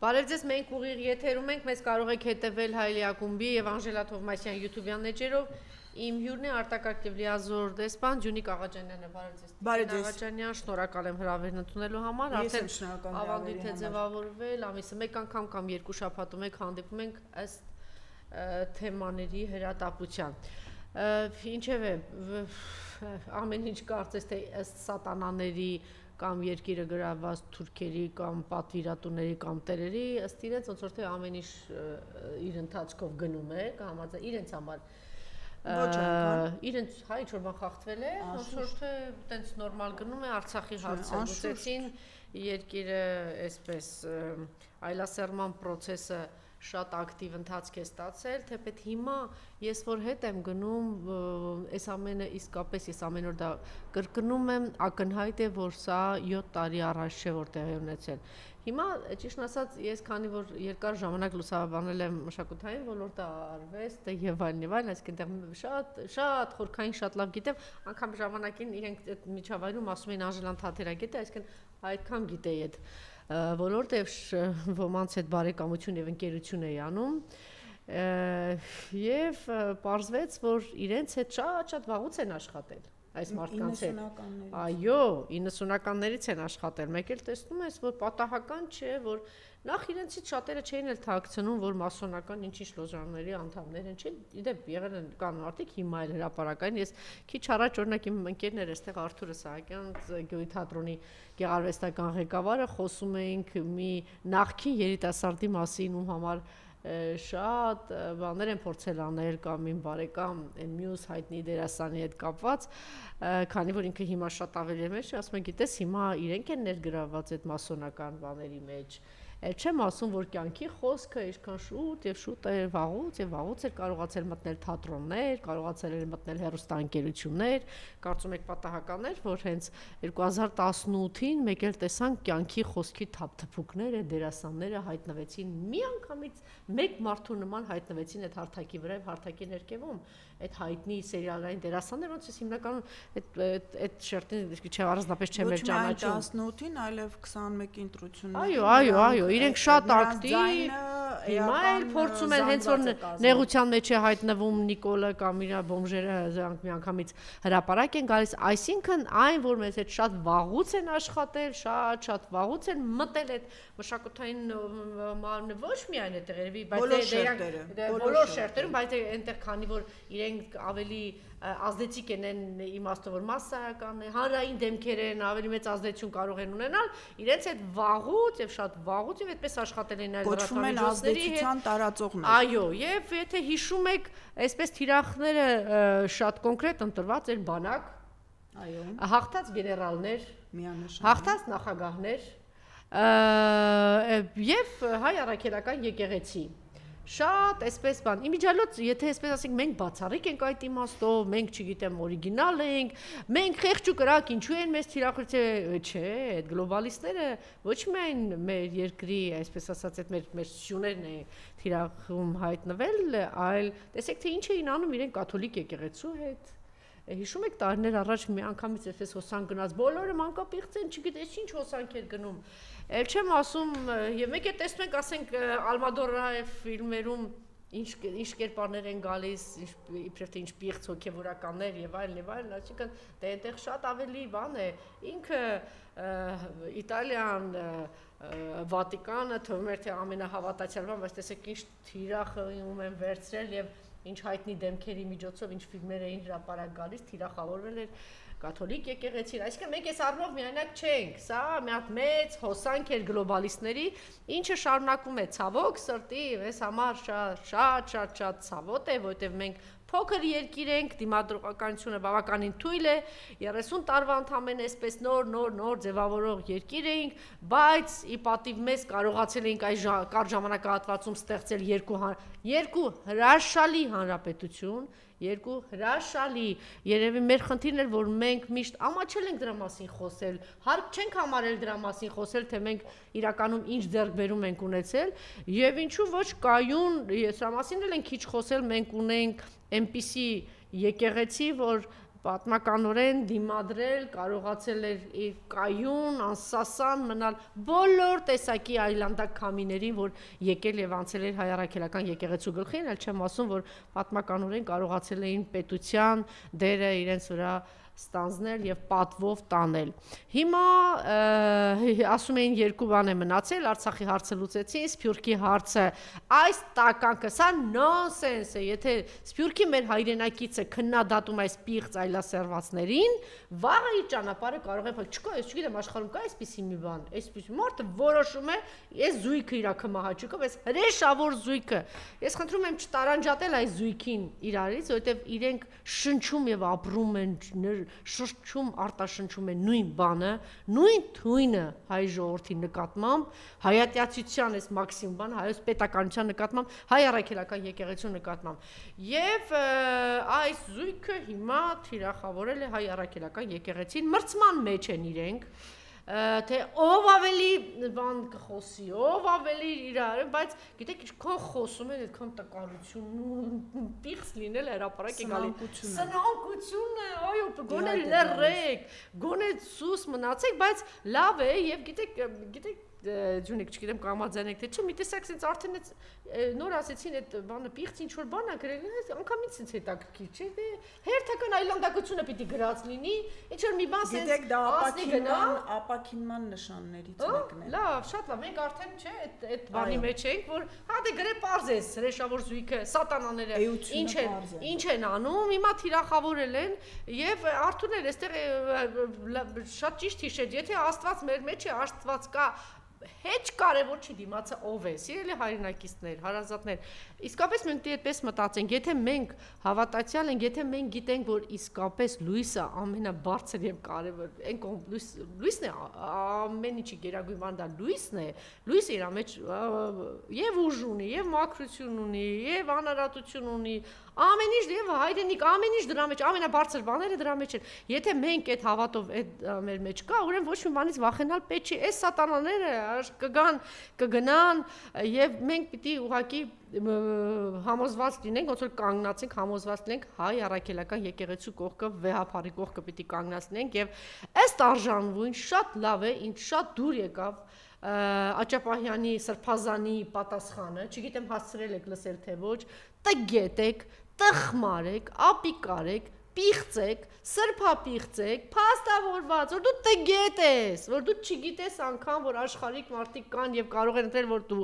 Բարև ձեզ, մենք ուղիղ եթերում ենք, մեզ կարող եք հետևել Հայլի ակումբի եւ Անժելա Թովմասյան YouTube-յան էջերով։ Իմ հյուրն է արտակարգ եւ լիազոր դեսպան Ջունիկ Աղաջանյանը, բարև ձեզ։ Բարև ձեզ։ Աղաջանյան, շնորհակալ եմ հրավերն ընդունելու համար, արդեն ավանդույթ է ձևավորվել, ամիսը մեկ անգամ կամ երկու շաբաթում եք հանդիպում ենք ըստ թեմաների հրատապության։ Ինչևէ, ամեն ինչ կարծես թե ըստ սատանաների կամ երկիրը գրաված թուրքերի կամ պատվիրատուների կամ տերերի ըստ իրենց ոնց որ թե ամեն ինչ իր ընթացքով գնում է կամ իրենց համար ոչ անգամ իրենց հայ ինչ-որ բան խախտվել է ոնց որ թե տենց նորմալ գնում է Արցախի հարցը լուծեցին երկիրը այսպես այլասերման process-ը շատ ակտիվ ընթացք է ստացել, թեպետ հիմա ես որ հետ եմ գնում, այս ամենը իսկապես ես ամեն օր դա կրկնում եմ, ակնհայտ է, որ սա 7 տարի առաջ չէ որ տեղի ունեցել։ Հիմա ճիշտն ասած ես քանի որ երկար ժամանակ լուսաբանել եմ մշակութային ոլորտը, արվեստը եւ այլն, այսինքն այնտեղ շատ խորքային շատ լավ գիտեմ, անգամ ժամանակին իրենք այդ միջավայրում ասում էին Անժելան թատերագետ է, այսինքն այդքան գիտեի այդ ոլորտը ոմանց հետ բարեկամություն եւ ընկերություն էի անում եւ պարզվեց որ իրենց հետ շատ վաղուց են աշխատել այս մարդկանց հետ այո 90-ականներից են աշխատել մեկ էլ տեսնում ես որ պատահական չէ որ նախ իրենցից շատերը չէին էլ թաքցնում որ մասոնական ինչ-ինչ լոժաների անդամներ են չէ իդեպ եղել են կան մարդիկ հիմա էլ հրապարակային ես քիչ առաջ օրինակ իմ ընկերներ էստեղ Արթուր Սահակյան Գյուղի թատրոնի գեղարվեստական ղեկավարը խոսում էինք մի նախկին երիտասարդի մասին ում համար շատ բաներ են փորձել անել կամ իմ բարեկամ այն մյուս հայտնի դերասանի հետ կապված քանի որ ինքը հիմա շատ ավելի մեջ ասում եմ գիտես հիմա իրենք են ներգրաված այդ մասոնական բաների մեջ Չեմ ասում, որ կյանքի խոսքը ինչքան շուտ է վաղուց էր կարողացել մտնել թատրոններ, կարողացել էր մտնել հեռուստաընկերություններ, կարծում եք պատահական էր, որ հենց 2018-ին մեկ էլ տեսանք կյանքի խոսքի թափթփուկները, դերասանները հայտնվեցին միանգամից մեկ մարդու նման հայտնվեցին այդ հարթակի վրա, հարթակի ներքևում, այդ հայտնի սերիալային դերասաններ, ոնց է հիմնականում այդ շերտին չէ առանձնապես չեմ էլ ճանաչում։ Ոչ միայն 18-ին, այլև 21-ի ընտրությունները։ Այո, իրենք շատ ակտիվ, հիմա էլ փորձում են հենց որ նեղության մեջ է հայտնվում Նիկոլը կամ իր բոմժերը դրանք միանգամից հրապարակ են գալիս, այսինքն այն որ մեզ հետ շատ վաղուց են աշխատել, շատ վաղուց են մտել այդ մշակութային մարմինը ոչ միայն այդտեղ երևի, բայց բոլոր շերտերում, բայց այնտեղ քանի որ իրենք ավելի ազդեցիկ են իմաստով որ մասսայական է, հանրային դեմքեր են, ավելի մեծ ազդեցություն կարող են ունենալ, իրենց այդ վաղուց եւ շատ վաղուց եւ այդպես աշխատել են այլ լրատվամիջոցների հետ տարածողներ։ Այո, եւ եթե հիշում եք, այսպես թիրախները շատ կոնկրետ ընտրված էր բանակ, այո, հաղթած գեներալներ, միանշանակ, հաղթած նախագահներ եւ հայ առաքելական եկեղեցի Շատ այսպես բան, իմիջիալոց, եթե այսպես ասենք, մենք բացառիկ ենք այդ իմաստով, մենք չգիտեմ օրիգինալ ենք, մենք խեղճ ու կրակ, ինչու են մեզ թիրախություն, չէ, այդ գլոբալիստները ոչ միայն մեր երկրի, այսպես ասած, այդ մեր սյուներն է թիրախում հայտնվել, այլ տեսեք, թե ինչ էին անում իրենք կաթոլիկ եկեղեցու հետ, հիշում եք տարիներ առաջ մի անգամից այսպես հոսանք գնաց, բոլորը մանկապիղծ են, չգիտես ինչ հոսանք էր գնում Էլ չեմ ասում, եւ մեկ է տեսնում ենք, ասենք Ալմադորայի ֆիլմերում ինչ կերպարներ են գալիս, իբրև թե ինչ պիղծ հոգեվորականներ եւ այլն, այսինքն դե այնտեղ շատ ավելի բան է, ինքը Իտալիան, Վատիկանը թվում էր թե ամենահավատացյալ բան, բայց տեսեք ինչ թիրախում են վերցրել եւ ինչ հայտնի դեմքերի միջոցով ինչ ֆիլմեր էին հրապարակ գալիս, թիրախավորվել էր կաթոլիկ եկեղեցին, այսինքն մենք այս առումով միայնակ չենք, սա մի հատ մեծ հոսանք էր գլոբալիստների, ինչը շարունակվում է ցավոք սրտի, այս համար շատ ցավոտ է, որովհետև մենք փոքր երկիր ենք, դիմադրողականությունը բավականին թույլ է, 30 տարվա ընդամենը այսպես նոր ձևավորող երկիր էինք, բայց ի պատիվ մեզ կարողացել էինք այս կարճ ժամանակահատվածում ստեղծել երկու հրաշալի հանրապետություն, երկու հրաշալի, երևի մեր խնդիրն էր, որ մենք միշտ ամաչել ենք դրա մասին խոսել, հարկ չենք համարել դրա մասին խոսել, թե մենք իրականում ինչ ձեռքբերում ենք ունեցել, եւ ինչու ոչ կայուն, ես դրա մասին էլ ենք քիչ խոսել, մենք ունենք այնպիսի եկեղեցի, որ պատմականորեն դիմադրել, կարողացել էր իր կայուն, անսասան մնալ բոլոր տեսակի այլանդակ քամիներին, որ եկել եւ անցել էր հայ առաքելական եկեղեցու գլխին, այլ չեմ ասում, որ պատմականորեն կարողացել էին պետության դերը իրենց վրա ստանձնել եւ պատվով տանել։ Հիմա ասում էին երկու բան է մնացել, Արցախի հարցը լուծեցին, Սփյուռքի հարցը, այս տականքը, սա նոնսենս է, եթե Սփյուռքի մեր հայրենակիցը քննադատում այս պիղծ այլասերվածներին, վաղը իր ճանապարհը կարող է չկա, ես չգիտեմ աշխարհում կա այսպիսի մի բան, այսպիսի մարդը որոշում է, այս զույգը իր կմահաճուկով, այս հրեշավոր զույգը, ես խնդրում եմ չտարանջատել այս զույգին իրարից, որովհետեւ իրենք շնչում եւ ապրում են շրջում արտաշնչում է նույն բանը, նույն թույնը հայ ժողովրդի նկատմամբ, հայատյացության այս մաքսիմում բանը, հայոց պետականության նկատմամբ, հայ առաքելական եկեղեցու նկատմամբ։ Եվ այս զույգը հիմա թիրախավորել է հայ առաքելական եկեղեցին, մրցման մեջ են իրենք, թե ով ավելի բան կխոսի, ով ավելի իրար, բայց գիտեք ինչքան խոսում են, այդքան տկարություն, պիղծ լինել հրապարակ է գալի։ Սնանկություն է, այո, գոնե լռեք, գոնե սուս մնացեք, բայց լավ է եւ գիտեք Ջունիկ, չգիտեմ կամաձայնեք թե չէ, մի տեսակ sense արդեն նոր ասեցին այդ բանը պիղծ ինչ որ բան է գրել, անգամից sense հետաքրքիր չէ, դե հերթական այլանդակությունը պիտի գրած լինի, ինչ որ մի բան sense գիտեք դա ապակինման նշաններից մեկն է։ Լավ, շատ լավ, մենք արդեն չէ այդ բանի մեջ ենք, որ հա դե գրե պարզ է, հրեշավոր զույգը, սատանաները ինչ են անում, հիմա թիրախավորել են եւ Արթուրն էլ այստեղ շատ ճիշտ հիշեց, եթե Աստված մեր մեջ է, Աստված կա Հեչ կարևոր չի դիմացը ով է, սիրելի հայրենակիցներ, հարազատներ, իսկապես մենք այդպես մտածենք, եթե մենք հավատացյալ ենք, եթե մենք գիտենք, որ իսկապես լույսը ամենաբարձր եւ կարևոր, լույսն է ամեն ինչի գերագույն բան դա լույսն է, լույսը իր մեջ եւ ուժ ունի, եւ մաքրություն ունի, եւ անարատություն ունի, ամեն ինչ եւ հայրենիք, ամեն ինչ դրա մեջ, ամենաբարձր բաները դրա մեջ են։ Եթե մենք այդ հավատով այդ մեր մեջ կա, ուրեմն ոչ մի բանից վախենալ պետք չի։ Այս սատանաները կգնան եւ մենք պիտի ուղղակի համոզված լինենք, ոնց որ կանգնացենք, համոզված լինենք հայ առաքելական եկեղեցու կողքը, վեհափարի կողքը պիտի կանգնացնենք եւ ըստ արժանվույն շատ լավ է, ինձ շատ դուր եկավ Աճապահյանի սրբազանի պատասխանը, չգիտեմ հասցրել եք լսել թե ոչ, տգետեք, տխմարեք, ապիկարեք, պիղծեք, սրբապիղծեք, փաստավորված, որ դու տգետ ես, որ դու չգիտես անգամ, որ աշխարհիկ մարդիկ կան եւ կարող են ընտրել, որ դու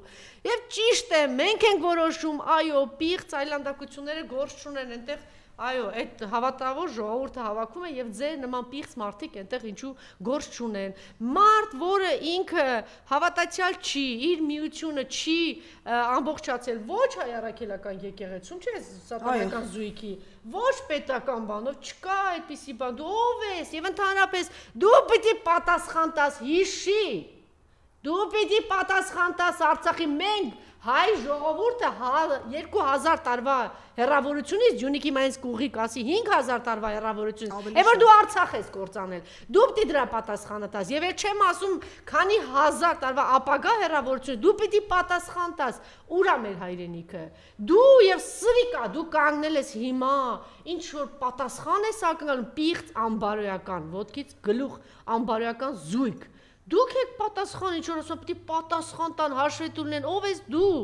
եւ ճիշտ է, մենք ենք որոշում, այո, պիղծ այլանդակությունները գործ չունեն այնտեղ Այո, այդ հավատավոր ժողովուրդը հավաքում է եւ ձեր նման պիղծ մարդիկ այնտեղ ինչու գործ չունեն։ Մարդ, որը ինքը հավատացյալ չի, իր միությունը չի ամբողջացել ոչ հայ առաքելական եկեղեցում, չէ՞, սատանական զույգի, ոչ պետական բանով, չկա այդպիսի բան, դու ով ես եւ ընդհանրապես դու պիտի պատասխան տաս հիշի։ Դու պիտի պատասխան տաս Արցախի մենք հայ ժողովուրդը 2000 տարվա հեռավորությունից Ջունիկի մայնց կուղի կասի 5000 տարվա հեռավորությունից է որ դու Արցախ ես կործանել դու պիտի դրա պատասխանը տաս եւ էլ չեմ ասում քանի 1000 տարվա ապագա հեռավորություն դու պիտի պատասխան տաս ուր է մեր հայրենիքը դու եւ սրիկա դու կանգնել ես հիմա ինչ որ պատասխան ես ակնկալում պիղծ անբարոյական ոտքից գլուխ անբարոյական զույգ Դուք եք պատասխան, ինչ որ ասում, պիտի պատասխան տան հաշվետուլն են, ով ես դու,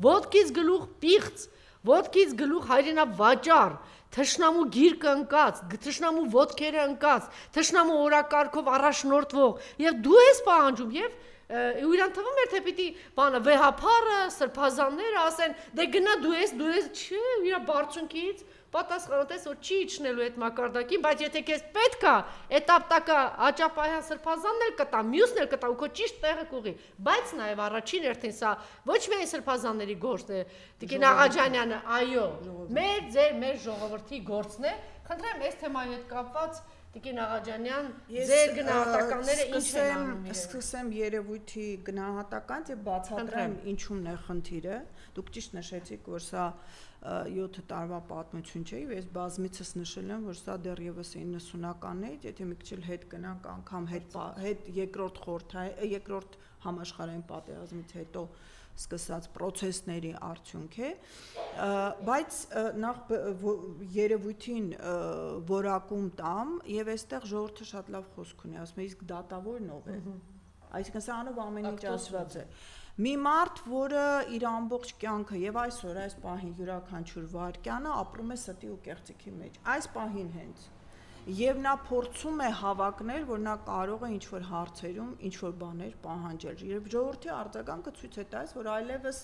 ոտքից գլուխ պիղծ, ոտքից գլուխ հայրենավաճառ, թշնամու գիրկը ընկած, թշնամու ոտքերը ընկած, թշնամու օրակարգով առաջնորդվող, եւ դու ես պահանջում, եւ իրան թվում էր, թե պիտի բանը վեհափարը, սրբազանները ասեն, դե գնա դու ես, չէ, իր բարձունքից պատասխանատես որ չի իջնելու այդ մակարդակին, բայց եթե քեզ պետք է, էտապտակա Աճապահյան սրբազանն էլ կտա, մյուսն էլ կտա ու քո ճիշտ տեղը կուղի, բայց նաև առաջին հերթին սա ոչ միայն սրբազանների գործն է, Տիկին Աղաջանյանը, այո, մեր ժողովրդի գործն է, խնդրեմ այս թեմայի հետ կապված Տիկին Աղաջանյան, ձեր գնահատականները ինչ են անում իրեն։ Սկսեմ երևույթի գնահատականից եւ բացատրեմ ինչումն է խնդիրը։ Դուք ճիշտ նշեցիք, որ սա 7 տարվա պատմություն չէ, ես բազմիցս նշել եմ, որ սա դեռևս 90-ականներից, եթե մի քիչ հետ գնանք անգամ հետ երկրորդ համաշխարհային պատերազմից հետո սկսած process-ների արդյունք է, բայց նախ երևույթին որակում տամ եւ այստեղ ժողովուրդը շատ լավ խոսք ունի, ասում է իսկ դատավորն ով է։ Այսինքն սրանով ամեն ինչ ասված է։ Մի մարդ, որը իր ամբողջ կյանքը եւ այսօր այս պահին յուրաքանչյուր վայրկյանը ապրում է ստի ու կեղծիքի մեջ, այս պահին հենց եւ նա փորձում է հավակնել, որ նա կարող է ինչ-որ հարցերում ինչ-որ բաներ պահանջել։ Երբ ժողովրդի արձագանքը ցույց է տալիս, որ այլևս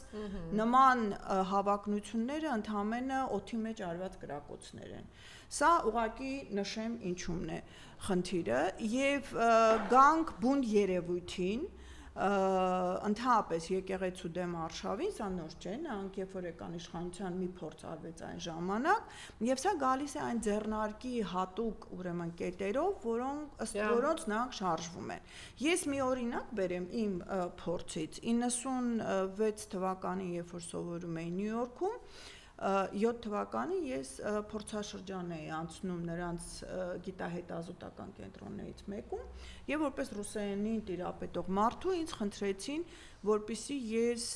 նման հավակնությունները ընդհանրապես օդի մեջ արված կրակոցներ են։ Սա ուղղակի նշեմ ինչումն է խնդիրը եւ գանք բուն երևույթին ընդհանրապես եկեղեցու դեմ արշավին, սա նոր չէ, նրանք երբ որ եկան իշխանության մի փորձ արվեց այն ժամանակ, եւ սա գալիս է այն ձեռնարկի հատուկ ուրեմն կետերով, ըստ որոնց նրանք շարժվում են։ Ես մի օրինակ բերեմ իմ փորձից 96 թվականին, երբ որ սովորում էի Նյու Յորքում, 7 թվականին ես փորձաշրջան էի անցնում նրանց գիտահետազոտական կենտրոններից մեկում եւ որպես ռուսերենին տիրապետող մարդու ինձ խնդրեցին, որպեսզի ես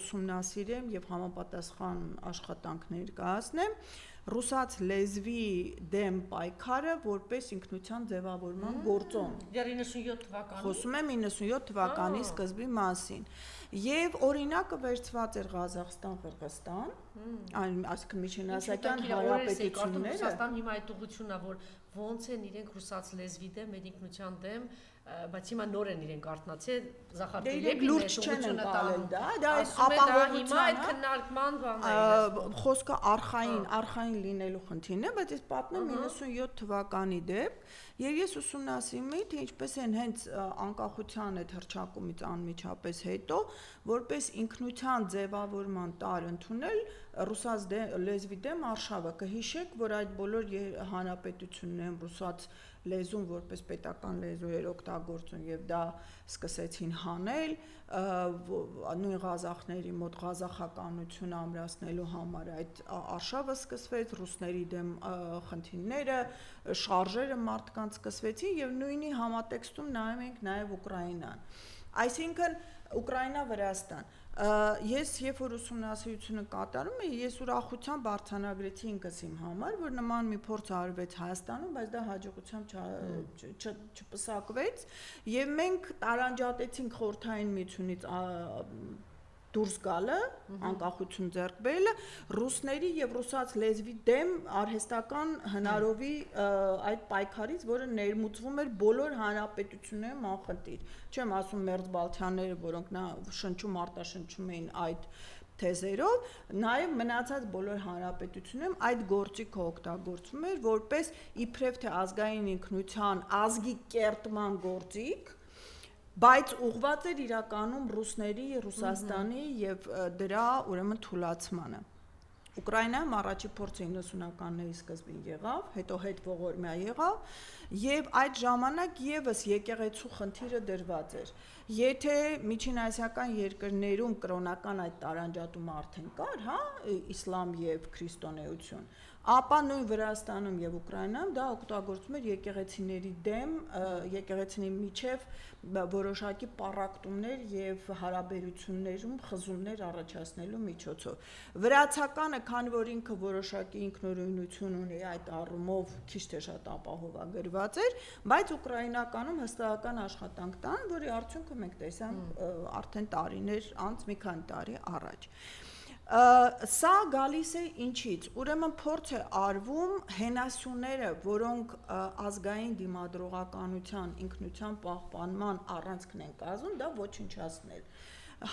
ուսումնասիրեմ եւ համապատասխան աշխատանքներ կայացնեմ ռուսաց լեզվի դեմ պայքարը որպես ինքնության ձևավորման գործոն։ 97 թվականին։ Խոսում եմ 97 թվականի սկզբի մասին։ Եվ օրինակը վերցված էր Ղազախստան, Ղրղստան, այսինքն միջինասիական հանրապետությունները։ Ռուսաստան հիմա այդ ուղղությունն է, որ ոնց են իրենք ռուսաց լեզվի դեմ, մեր ինքնության դեմ, բայց հիմա նոր են իրենք արտնացել, Զախարթիևի ուղղությունը տալել, դա հիմա այդ քննարկման բանն է։ Խոսքը արխային լինելու խնդիրն է, բայց ես պատմում 97 թվականի դեպք, եւ ես ուսումնասիրում էի, թե ինչպես են հենց անկախության այդ հռչակումից անմիջապես հետո, որպես ինքնության ձևավորման տարր ընդունել ռուսաց լեզվի դեմ արշավը։ Կհիշեք, որ այդ բոլոր հանրապետություններում ռուսաց լեզուն որպես պետական լեզու էր օգտագործում եւ դա սկսեցին հանել նույն ղազախների մոտ ղազախականությունը ամրացնելու համար այդ արշավը սկսվեց, ռուսների դեմ խնդիրները, շարժերը մարդկանց սկսվեցին եւ նույնի համատեքստում նայում ենք նաեւ Ուկրաինան։ Այսինքն Ուկրաինա-Վրաստան ես երբ որ ուսումնասիրությունը կատարում էի, ես ուրախությամբ արձանագրեցի ինքս իմ համար, որ նման մի փորձ արվեց Հայաստանում, բայց դա հաջողությամբ չպսակվեց, եւ մենք տարանջատեցինք Խորհրդային Միությունից դուրս գալը, անկախություն ձեռք բերելը, ռուսների եւ ռուսաց լեզվի դեմ արհեստական հնարովի այդ պայքարից, որը ներմուծվում էր բոլոր հանրապետություններում անխտիր։ Չեմ ասում մերձբալթյանները, որոնք նա շնչում արտաշնչում էին այդ թեզերով, նաեւ մնացած բոլոր հանրապետություններում այդ գործիքը օգտագործվում էր որպես իբրև թե ազգային ինքնության ազգի կերտման գործիք, բայց ուղղված էր իրականում ռուսների, Ռուսաստանի եւ դրա ուրեմն թուլացմանը։ Ուկրաինայում առաջի փորձը 90-ականների սկզբին եղավ, հետո հետ ողորմյա եղավ, եւ այդ ժամանակ եւս եկեղեցու խնդիրը դրված էր։ Եթե միջինասիական երկրներում կրոնական այդ տարանջատումը արդեն կար, հա, իսլամ եւ քրիստոնեություն, ապա նույն Վրաստանում եւ Ուկրաինայում դա օգտագործվում էր եկեղեցիների դեմ, եկեղեցիների միջև որոշակի պառակտումներ եւ հարաբերություններում խզումներ առաջացնելու միջոցով։ Վրացականը, քանի որ ինքը որոշակի ինքնուրույնություն ունի այդ առումով քիչ թե շատ ապահովագրված էր, բայց ուկրաինականում հսկայական աշխատանք տան, որի արդյունքը մենք տեսանք արդեն տարիներ անց, մի քանի տարի առաջ։ Սա գալիս է ինչից, ուրեմն փորձ է արվում հենասյուները, որոնք ազգային դիմադրողականության, ինքնության պահպանման առանցքն են կազմում, դա ոչնչացնել։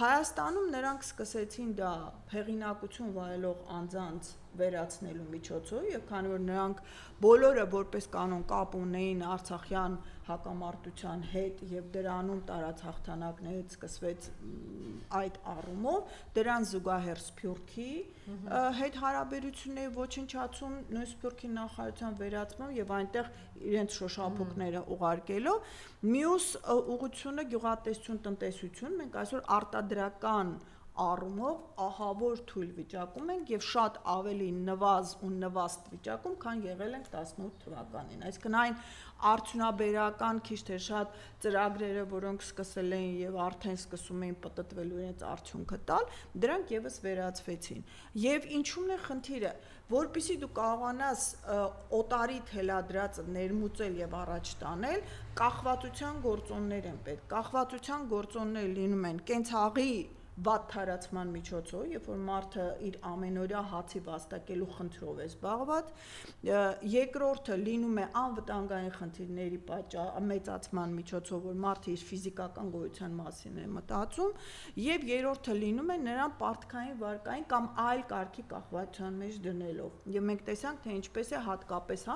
Հայաստանում նրանք սկսեցին դա հեղինակություն վայելող անձանց վերացնելու միջոցով եւ քանի որ նրանք բոլորը որպես կանոն կապ ունեին արցախյան հակամարտության հետ եւ դրանում տարած հաղթանակներից սկսվեց այդ առումով դրան զուգահեռ Սփյուռքի հետ հարաբերությունների ոչնչացում, նույն Սփյուռքի նախարարության վերացմամբ եւ այնտեղ իրենց շոշափուկները ուղարկելով, մյուս ուղղությունը գյուղատնտեսություն, տնտեսություն, մենք այսօր արտադրական առումով ահավոր թույլ վիճակում ենք եւ շատ ավելի նվազ ու նվաստ վիճակում, քան եղել ենք 18 թվականին։ Այսինքն այն արդյունաբերական քիչ թե շատ ծրագրերը, որոնք սկսել էին եւ արդեն սկսում էին պտտվելու իրենց արդյունքը տալ, դրանք եւս վերացվեցին։ Եվ ինչու՞մն է խնդիրը, որpիսի դու կարողանաս օտարի թելադրածը ներմուծել եւ առաջ տանել, կախվածության գործոններ են պետք։ Կախվածության գործոնները լինում են կենցաղի վատ թարացման միջոցով, երբ որ մարդը իր ամենօրյա հացի վաստակելու խնդրով է զբաղված, երկրորդը լինում է անվտանգային խնդիրների մեծացման միջոցով, որ մարդը իր ֆիզիկական գոյության մասին է մտածում, եւ երրորդը լինում է նրան պարտքային վարկային կամ այլ կարգի կախվածության մեջ դնելով։ Եվ մենք տեսանք, թե ինչպես է հատկապես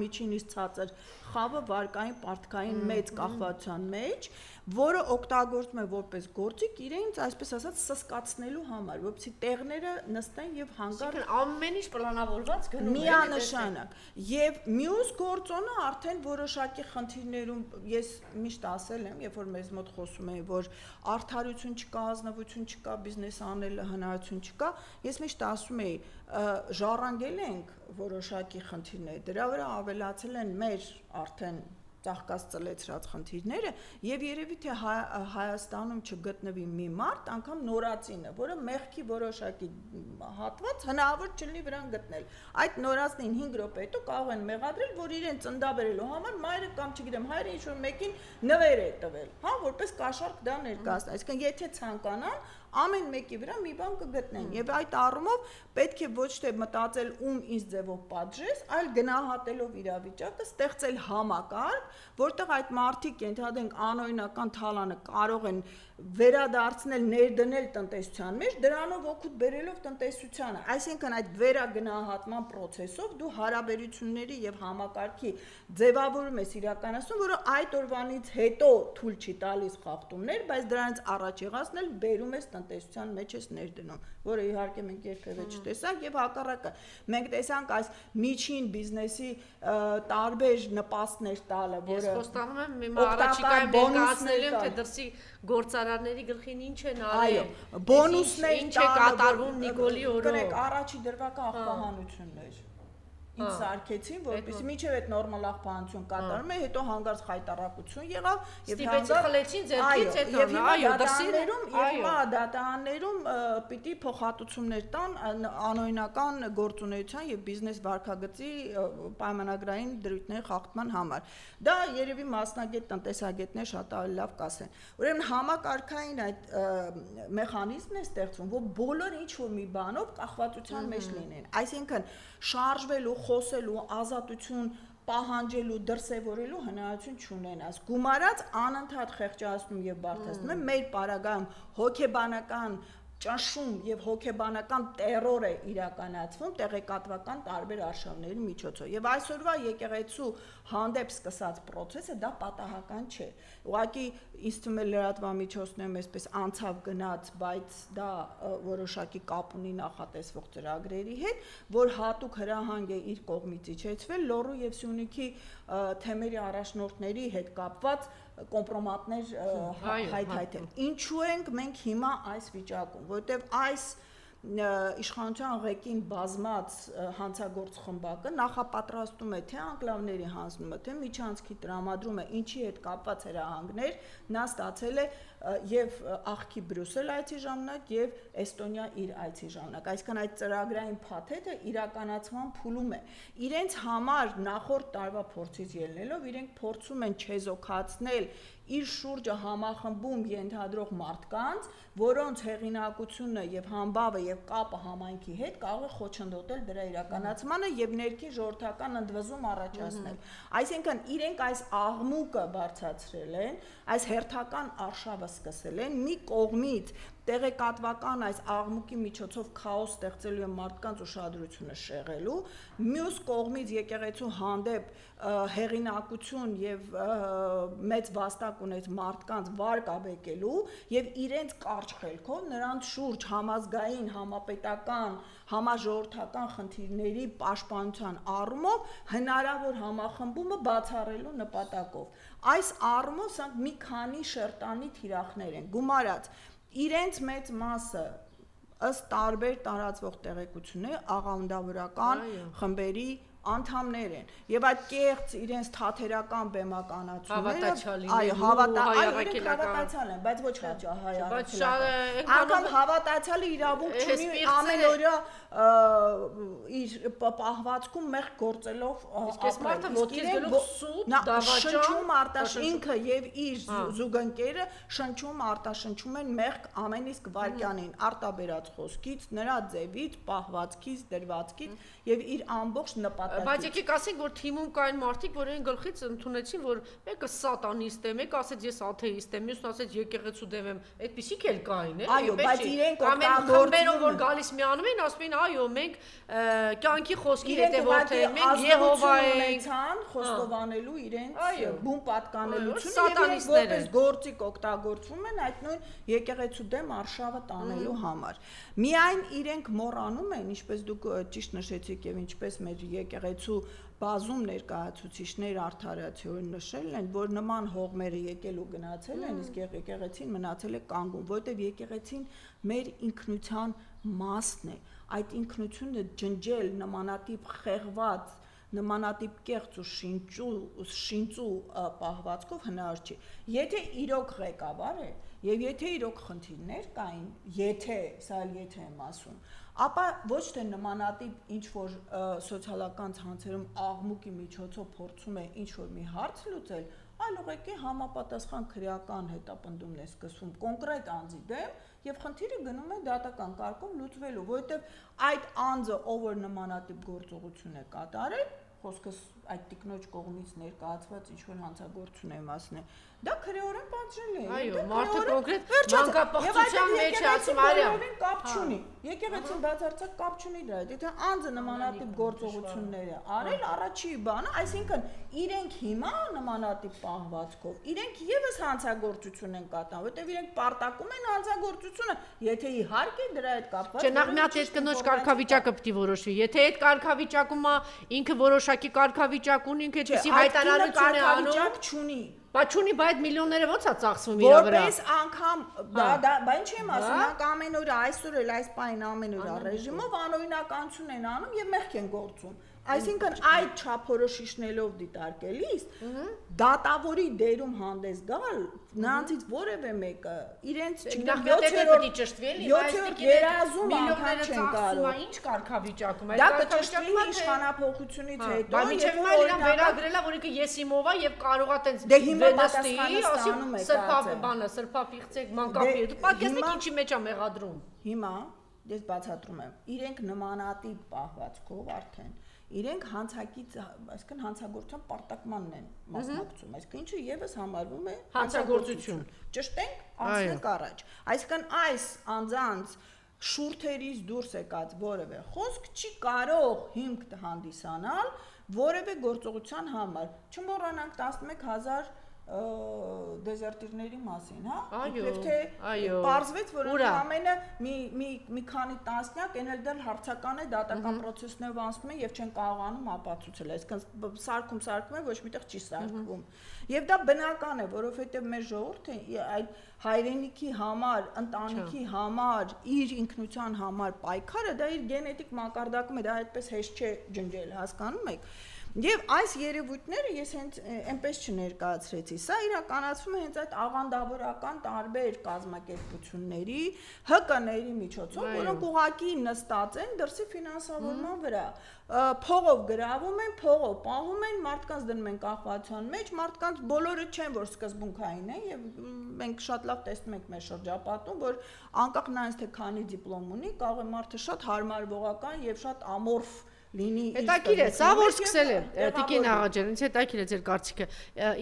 միջինից ցածր խավը վարկային պարտքային մեծ կախվածության մեջ, որը օգտագործում է որպես գործիք իրենց, այսպես ասած, սսկացնելու համար, որպեսզի տեղները նստեն եւ հանգարտ ամեն ինչ պլանավորված գնում է միանշանակ։ Եվ մյուս գործոնը արդեն որոշակի խնդիրներում ես միշտ ասել եմ, երբ որ մեզ մոտ խոսում էին, որ արդարություն չկա, ազնվություն չկա, բիզնես անելը հնարավորություն չկա, ես միշտ ասում էի, ժառանգել ենք որոշակի խնդիրներ, դրա վրա ավելացել են մեր արդեն ծաղկած ծլեցրած խնդիրները եւ երևի թե Հայաստանում չգտնվի մի մարդ, անգամ նորածինը, որը մեղքի որոշակի հատված հնարավոր չլինի վրան գտնել։ Այդ նորածին 5 րոպե հետո կարող են մեղադրել, որ իրեն ծննդաբերելու համար մայրը կամ չգիտեմ հայրը ինչ-որ մեկին նվեր է տվել, հա, որպես կաշառք դա ներկայացնել։ Այսինքն եթե ցանկանան, ամեն մեկի վրա մի բան կգտնեն եւ այդ առումով պետք է ոչ թե մտածել ում ինչ ձևով պատժես, այլ գնահատելով իրավիճակը ստեղծել համակարգ, որտեղ այդ մարդիկ ենթադրենք անօրինական թալանը կարող են վերադարձնել, ներդնել տնտեսության մեջ, դրանով օգուտ բերելով տնտեսությանը։ Այսինքն այդ վերագնահատման process-ով դու հարաբերությունների եւ համակարգի ձևավորում ես իրականացնում, որը այդ օրվանից հետո թույլ չի տալիս խախտումներ, բայց դրանից առաջ եղածն էլ բերում ես տնտեսության մեջ ես ներդնում, որը իհարկե մենք երբևէ չտեսանք եւ հակառակը մենք տեսանք այս միջին բիզնեսի տարբեր նպաստներ տալը, որը ես խոստանում եմ հիմա առաջիկայում ներկայացնելու եմ թե դրսի գործարարների գլխին ինչ են արել, բոնուսներ ինչ է կատարվում Նիկոլի օրով, կրեք առաջի դրվագը աղբահանություններ ինձ սարքեցին, որպեսզի միջև այդ նորմալ աղբահանություն կատարում է, հետո հանգարց խայտարակություն եղավ եւ հանգարց խլեցին ձեռքից հետո, այո, հիմա դատարաններում պիտի փոխհատուցումներ տան անօրինական գործունեության եւ բիզնես վարքագծի պայմանագրային դրույթների խախտման համար։ Դա երևի մասնագետ տնտեսագետներ շատ ավելի լավ կասեն։ Ուրեմն համակարգային այդ մեխանիզմն է ստեղծվում, որ բոլոր ինչ որ մի բանով կախվածության մեջ լինեն։ Այսինքն շարժվելու, խոսելու, ազատություն պահանջելու, դրսևորելու հնարավորություն չունենաս։ Գումարած անընդհատ խեղճացնում եւ բարդացնում է մեր պարագայում հոգեբանական ճնշում եւ հոգեբանական տերոր է իրականացվում տեղեկատվական տարբեր արշավների միջոցով։ Եվ այսօրվա եկեղեցու հանդեպ սկսած process-ը դա պատահական չէ։ Ուղղակի ինձ թվում է լրատվամիջոցներում այսպես անցավ գնաց, բայց դա որոշակի կապ ունի նախատեսվող ծրագրերի հետ, որ հատուկ հրահանգ է իր կողմից իջեցվել Լոռու եւ Սյունիքի թեմերի առաջնորդների հետ կապված կոմպրոմատներ հայթայթել։ Ինչու ենք մենք հիմա այս վիճակում, որտեվ այս իշխանության ղեկին բազմած հանցագործ խմբակը նախապատրաստում է թե անկլավների հանձնումը, թե միջանցքի տրամադրումը, ինչի հետ կապված հրահանգներ նա ստացել է եւ աղքի Բրյուսել այցի ժամանակ եւ Էստոնիա իր այցի ժամանակ։ Այսինքն այդ ծրագրային փաթեթը իրականացման փուլում է։ Իրենց համար նախորդ տարվա փորձից ելնելով իրենք փորձում են չեզոքացնել իր շուրջը համախմբում ենթադրող մարդկանց, որոնց հեղինակությունը եւ համբավը եւ կապը համայնքի հետ կարող է խոչընդոտել դրա իրականացմանը եւ ներքին ժողովրդական ընդվզում առաջացնել։ Այսինքն իրենք այս աղմուկը բարձրացրել են, այս հերթական արշավը սկսել են մի կողմից տեղեկատվական այս աղմուկի միջոցով քաոս ստեղծելու եւ մարդկանց ուշադրությունը շեղելու, մյուս կողմից եկեղեցու հանդեպ հեղինակություն եւ մեծ վաստակ ունեց մարդկանց վարկաբեկելու եւ իրենց կարճ խելքով նրանց շուրջ համազգային, համապետական, համաժողովրդական խնդիրների պաշտպանության առումով հնարավոր համախմբումը բացառելու նպատակով։ Այս առումով սա մի քանի շերտանի թիրախներ են գումարած իրենց մեծ մասը ըստ տարբեր տարածվող տեղեկությունների աղանդավորական խմբերի անդամներ են եւ այդ կեղծ իրենց թաթերական բեմականացումները հավատացյալ են, բայց ոչ հայ անգամ հավատացյալը իրավունք չունի ամենօրյա իր պահվածքում մեղք գործելով շնչում արտաշ ինքը եւ իր զուգընկերը շնչում արտաշնչում են մեղք ամեն իսկ վարքյանին արտաբերած խոսքից, նրա ձևից, պահվածքից, դրվածքից եւ իր ամբողջ նպատակից։ Բայց եկեք ասենք, որ թիմում կային մարդիկ, որ այն գլխից ընդունեցին, որ մեկը սատանիստ է, մեկը ասեց ես աթեիստ եմ, մյուսն ասեց եկեղեցու դեմ եմ, այդպիսիք էլ կային, այո, բայց իրենք օգտագործում որ գալիս միանում են, ասում են այո, մենք կյանքի խոսքի հետևորդ ենք, մենք Եհովա ենք, խոստովանելու իրենց բուն պատկանելությունը եւ իրենք որպես գործիք օգտագործվում են այդ նույն եկեղեցու դեմ արշավը տանելու համար։ Միայն իրենք մոռանում են, ինչպես դուք ճիշտ նշեցիք եւ ինչպես մեր եկեղեցու բազում ներկայացուցիչներ արդարացիորեն նշել են, որ նման հողմերը եկել ու գնացել են, իսկ եկեղեցին մնացել է կանգուն, որտեղ եկեղեցին մեր ինքնության մասն է։ Այդ ինքնությունը ջնջել նմանատիպ խեղված, նմանատիպ կեղծ ու շինծու պահվածքով հնար չի։ Եթե իրոք ղեկավար է եւ եթե իրոք խնդիրներ կային, սա եթե եմ ասում, ապա ոչ թե նմանատիպ ինչ որ սոցիալական ցանցերում աղմուկի միջոցով փորձում է ինչ որ մի հարց լուծել, այլ ուղղակի համապատասխան քրեական հետապնդումն է սկսվում կոնկրետ անձի դեմ եւ խնդիրը գնում է դատական կարգով լուծվելու, որովհետեւ այդ անձը ով որ նմանատիպ գործողություն է կատարել, խոսքս այդ տիկնոջ կողմից ներկայացված ինչ որ հանցագործություն է մասն է, դա քրեորեն պատժելի է։ Այո, մարդը կոնկրետ մանկապղծության մեջ է ասում արյա։ Կապ չունի։ Եկեղեցին բացարձակ կապ չունի դրա հետ։ Եթե անձը նմանատիպ գործողություններ է արել, առաջի բանը, այսինքն իրենք հիմա նմանատիպ պահվածքով, իրենք եւս հանցագործություն են կատարում, որտեղ իրենք պարտակում են հանցագործությունը, եթե իհարկե դրա հետ կապված։ Չէ, նախ մի հատ այդ կնոջ կարգավիճակը պետք է որոշվի։ Եթե այդ կարգավիճակում ինքը որոշակի կարգավիճակ ունի, ինքը այդպեսի հայտարարություն է անում, կարգավիճակ չունի։ Բայց չունի, բայց միլիոնները ո՞նց է ծախսվում իր վրա։ Որպես անգամ, բա ինչ եմ ասում, նրանք ամեն օր այսօր էլ այս պայն ամեն օր ռեժիմով անօրինականություն են անում եւ մեղք են գործում։ Այսինքն այդ չափորոշիչներով դիտարկելիս դատավորի դերում հանդես գալ նրանցից որևէ մեկը իրենց չգիտեմ 7-րդ երազում անգամ չեն կարող։ Ինչ կարգավիճակում է։ Դա կճշտվի իշխանափոխությունից հետո։ Բայց միջև հիմա իրան վերագրել է, որ ինքը եսիմով է եւ կարող է տենց դե հիմա պատասխանը ստանում է սրբապիղծեք մանկապի։ Դու պատկերացնեք ինչի մեջ է մեղադրում։ Հիմա ես բացատրում եմ։ Իրենք նմանատիպ պահվածքով արդեն իրենք հանցակից, այսինքն հանցագործության պարտակմանն են մասնակցում, այսինքն ինչը եւս համարվում է հանցագործություն։ Ճշտենք, անցնենք առաջ։ Այսինքն այս անձանց շուրթերից դուրս եկած որևէ խոսք չի կարող հիմք հանդիսանալ որևէ գործողության համար։ Չմոռանանք 11000 դեզերտիրների մասին, հա? Եվ թե պարզվեց, որ ամենը մի քանի տասնյակ են էլ դեռ հարցական է դատական process-ներով անցնում են եւ չեն կարողանում ապացուցել, այսինքն սարքում է, ոչ միտեղ չի սարքվում։ Եվ դա բնական է, որովհետեւ մեր ժողովուրդը այդ հայրենիքի համար, ընտանիքի համար, իր ինքնության համար պայքարը դա իր գենետիկ մակարդակում է, դա այդպես հեշտ չէ ջնջել, հասկանում եք։ Եվ այս երևույթները ես հենց այնպես չներկայացրեցի, սա իրականացվում է հենց այդ աղանդավորական տարբեր կազմակերպությունների, ՀԿ-ների միջոցով, որոնք ուղղակի նստած են դրսի ֆինանսավորման վրա, փողով գրավում են, փողով պահում են, մարդկանց դնում են կախվածության մեջ, մարդկանց բոլորը չեն, որ սկզբունքային են եւ մենք շատ լավ տեսնում ենք մեր շրջապատում, որ անկախ նրանից թե քանի դիպլոմ ունի, կարող է մարդը շատ հարմարվողական եւ շատ ամորֆ լինի։ Հետաքրքիր է, սա որ սկսել է Տիկին աղաջան, ինձ հետաքրքիր է ձեր կարծիքը։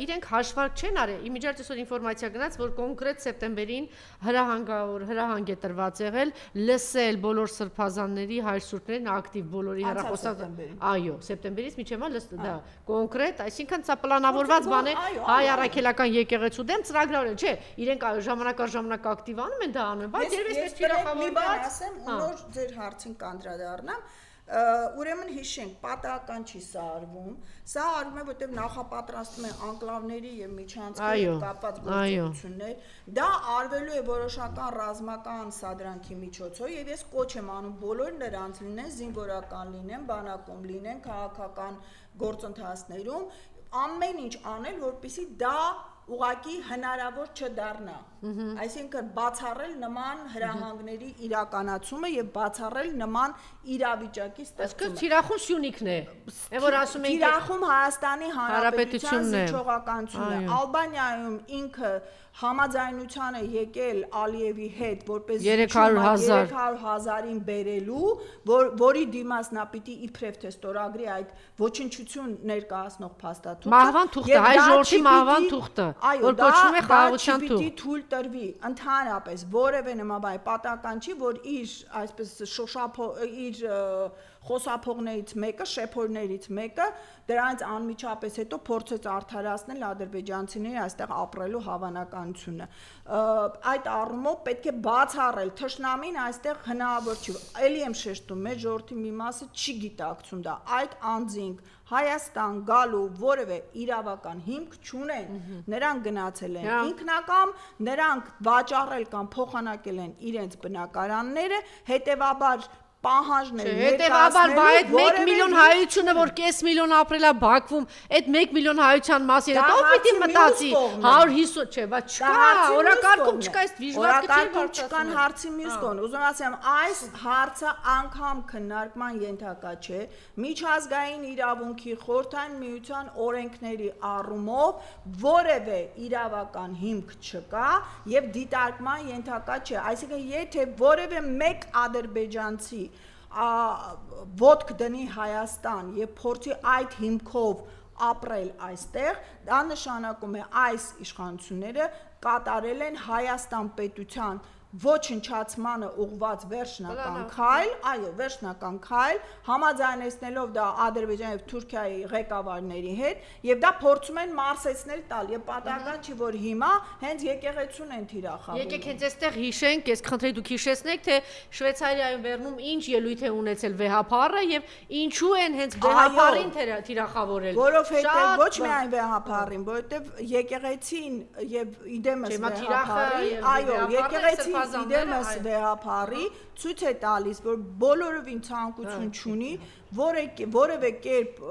Իրենք հաշվարկ չեն արել, իմիջիայլոց այսօր ինֆորմացիա գնաց, որ կոնկրետ սեպտեմբերին հրահանգ է տրված եղել լսել բոլոր սրբազանների հայր սուրբներին ակտիվ բոլորի հեռախոսազանգ։ Այո, սեպտեմբերից մինչև դա կոնկրետ, այսինքն սա պլանավորված բան է հայ առաքելական եկեղեցու դեմ ծրագրավորել, չէ, իրենք ժամանակ առ ժամանակ ակտիվ անում են դա անում, բայց երբ էսպես թիրախավորված։ Մի բան ասեմ, ու նոր ձեր հարցին կանդրադառնամ։ ուրեմն հիշենք, պատահական չի սա արվում, սա արվում է, որտեղ նախապատրաստում են անկլավների եւ միջանցքերի կապված գործողություններ, դա արվելու է որոշական ռազմական սադրանքի միջոցով եւ ես կոչ եմ անում բոլոր նրանց լինեն զինվորական լինեն, բանակում լինեն, քաղաքական գործընթացներում ամեն ինչ անել, որպեսզի դա ուղղակի հնարավոր չդառնա։ Այսինքն բացառել նման հրահանգների իրականացումը եւ բացառել նման իրավիճակի ստեղծումը։ Այսինքն թիրախում Սյունիքն է, որ ասում են թիրախում Հայաստանի Հանրապետության զիջողականությունն է։ Ալբանիայում ինքը համաձայնության է եկել Ալիևի հետ, որպես 300,000-ին բերելու, որի դիմաց նա պիտի իբրև թե ստորագրի այդ ոչնչություն ներկայացնող փաստաթուղթը։ Մահվան թուղթը, հայ ժողովրդի մահվան թուղթը, որ կոչվում է խաղաղության թուղթ։ Պիտի թույլ տրվի ընդհանրապես որևէ նման բան պատահական չի, որ իր այսպես իր խոսափողներից մեկը, շեփորներից մեկը դրանից անմիջապես հետո փորձեց արդարացնել ադրբեջանցիների այստեղ ապրելու հավանականությունը։ Այդ առումով պետք է բացառել թշնամին այստեղ հնարավոր չի։ Էլի եմ շեշտում, մեր ժողովրդի մի մասը չի գիտակցում դա։ Այդ անձինք Հայաստան գալու որևէ իրավական հիմք չունեն։ Նրանք գնացել են ինքնակամ, նրանք վաճառել կամ փոխանակել են իրենց բնակարանները, հետևաբար պահանջներ հետևաբար այդ 1 միլիոն հայությունը, որ կես միլիոն ապրել է Բաքվում, այդ 1 միլիոն հայության մասին ով պիտի մտածի 150 չէ, բայց չկա, օրակարգում չկա, այս դժվարը չկան հարցի մյուս կողմը։ Ուզում ասեմ, այս հարցը անգամ քննարկման ենթակա չէ, միջազգային իրավունքի խորհրդային միության օրենքների առումով որևէ իրավական հիմք չկա եւ դիտարկման ենթակա չէ, այսինքն եթե որևէ մեկ ադրբեջանցի ոտք դնի Հայաստան եւ փորձի այդ հիմքով ապրել այստեղ, դա նշանակում է այս իշխանությունները կատարել են Հայաստան պետության ոչնչացմանը ուղղված վերջնական քայլ, այո, վերջնական քայլ, համաձայնեցնելով դա Ադրբեջանի եւ Թուրքիայի ղեկավարների հետ, եւ դա փորձում են մարսեցնել տալ, եւ պատահական չի, որ հիմա հենց եկեղեցուն են թիրախավում։ Եկեք հենց այստեղ հիշենք, ես կխնդրեի դուք հիշեցնեք, թե Շվեյցարիայում Բեռնում ինչ ելույթ է ունեցել վեհապարը եւ ինչու են հենց վեհապարին թիրախավորել։ Որովհետեւ ոչ միայն վեհապարին, որովհետեւ եկեղեցին եւ իդեմս վեհապարի, այո, եկեղեցին իդեմս վեհապարի ցույց է տալիս, որ բոլորովին ցանկություն չունի որևէ կերպ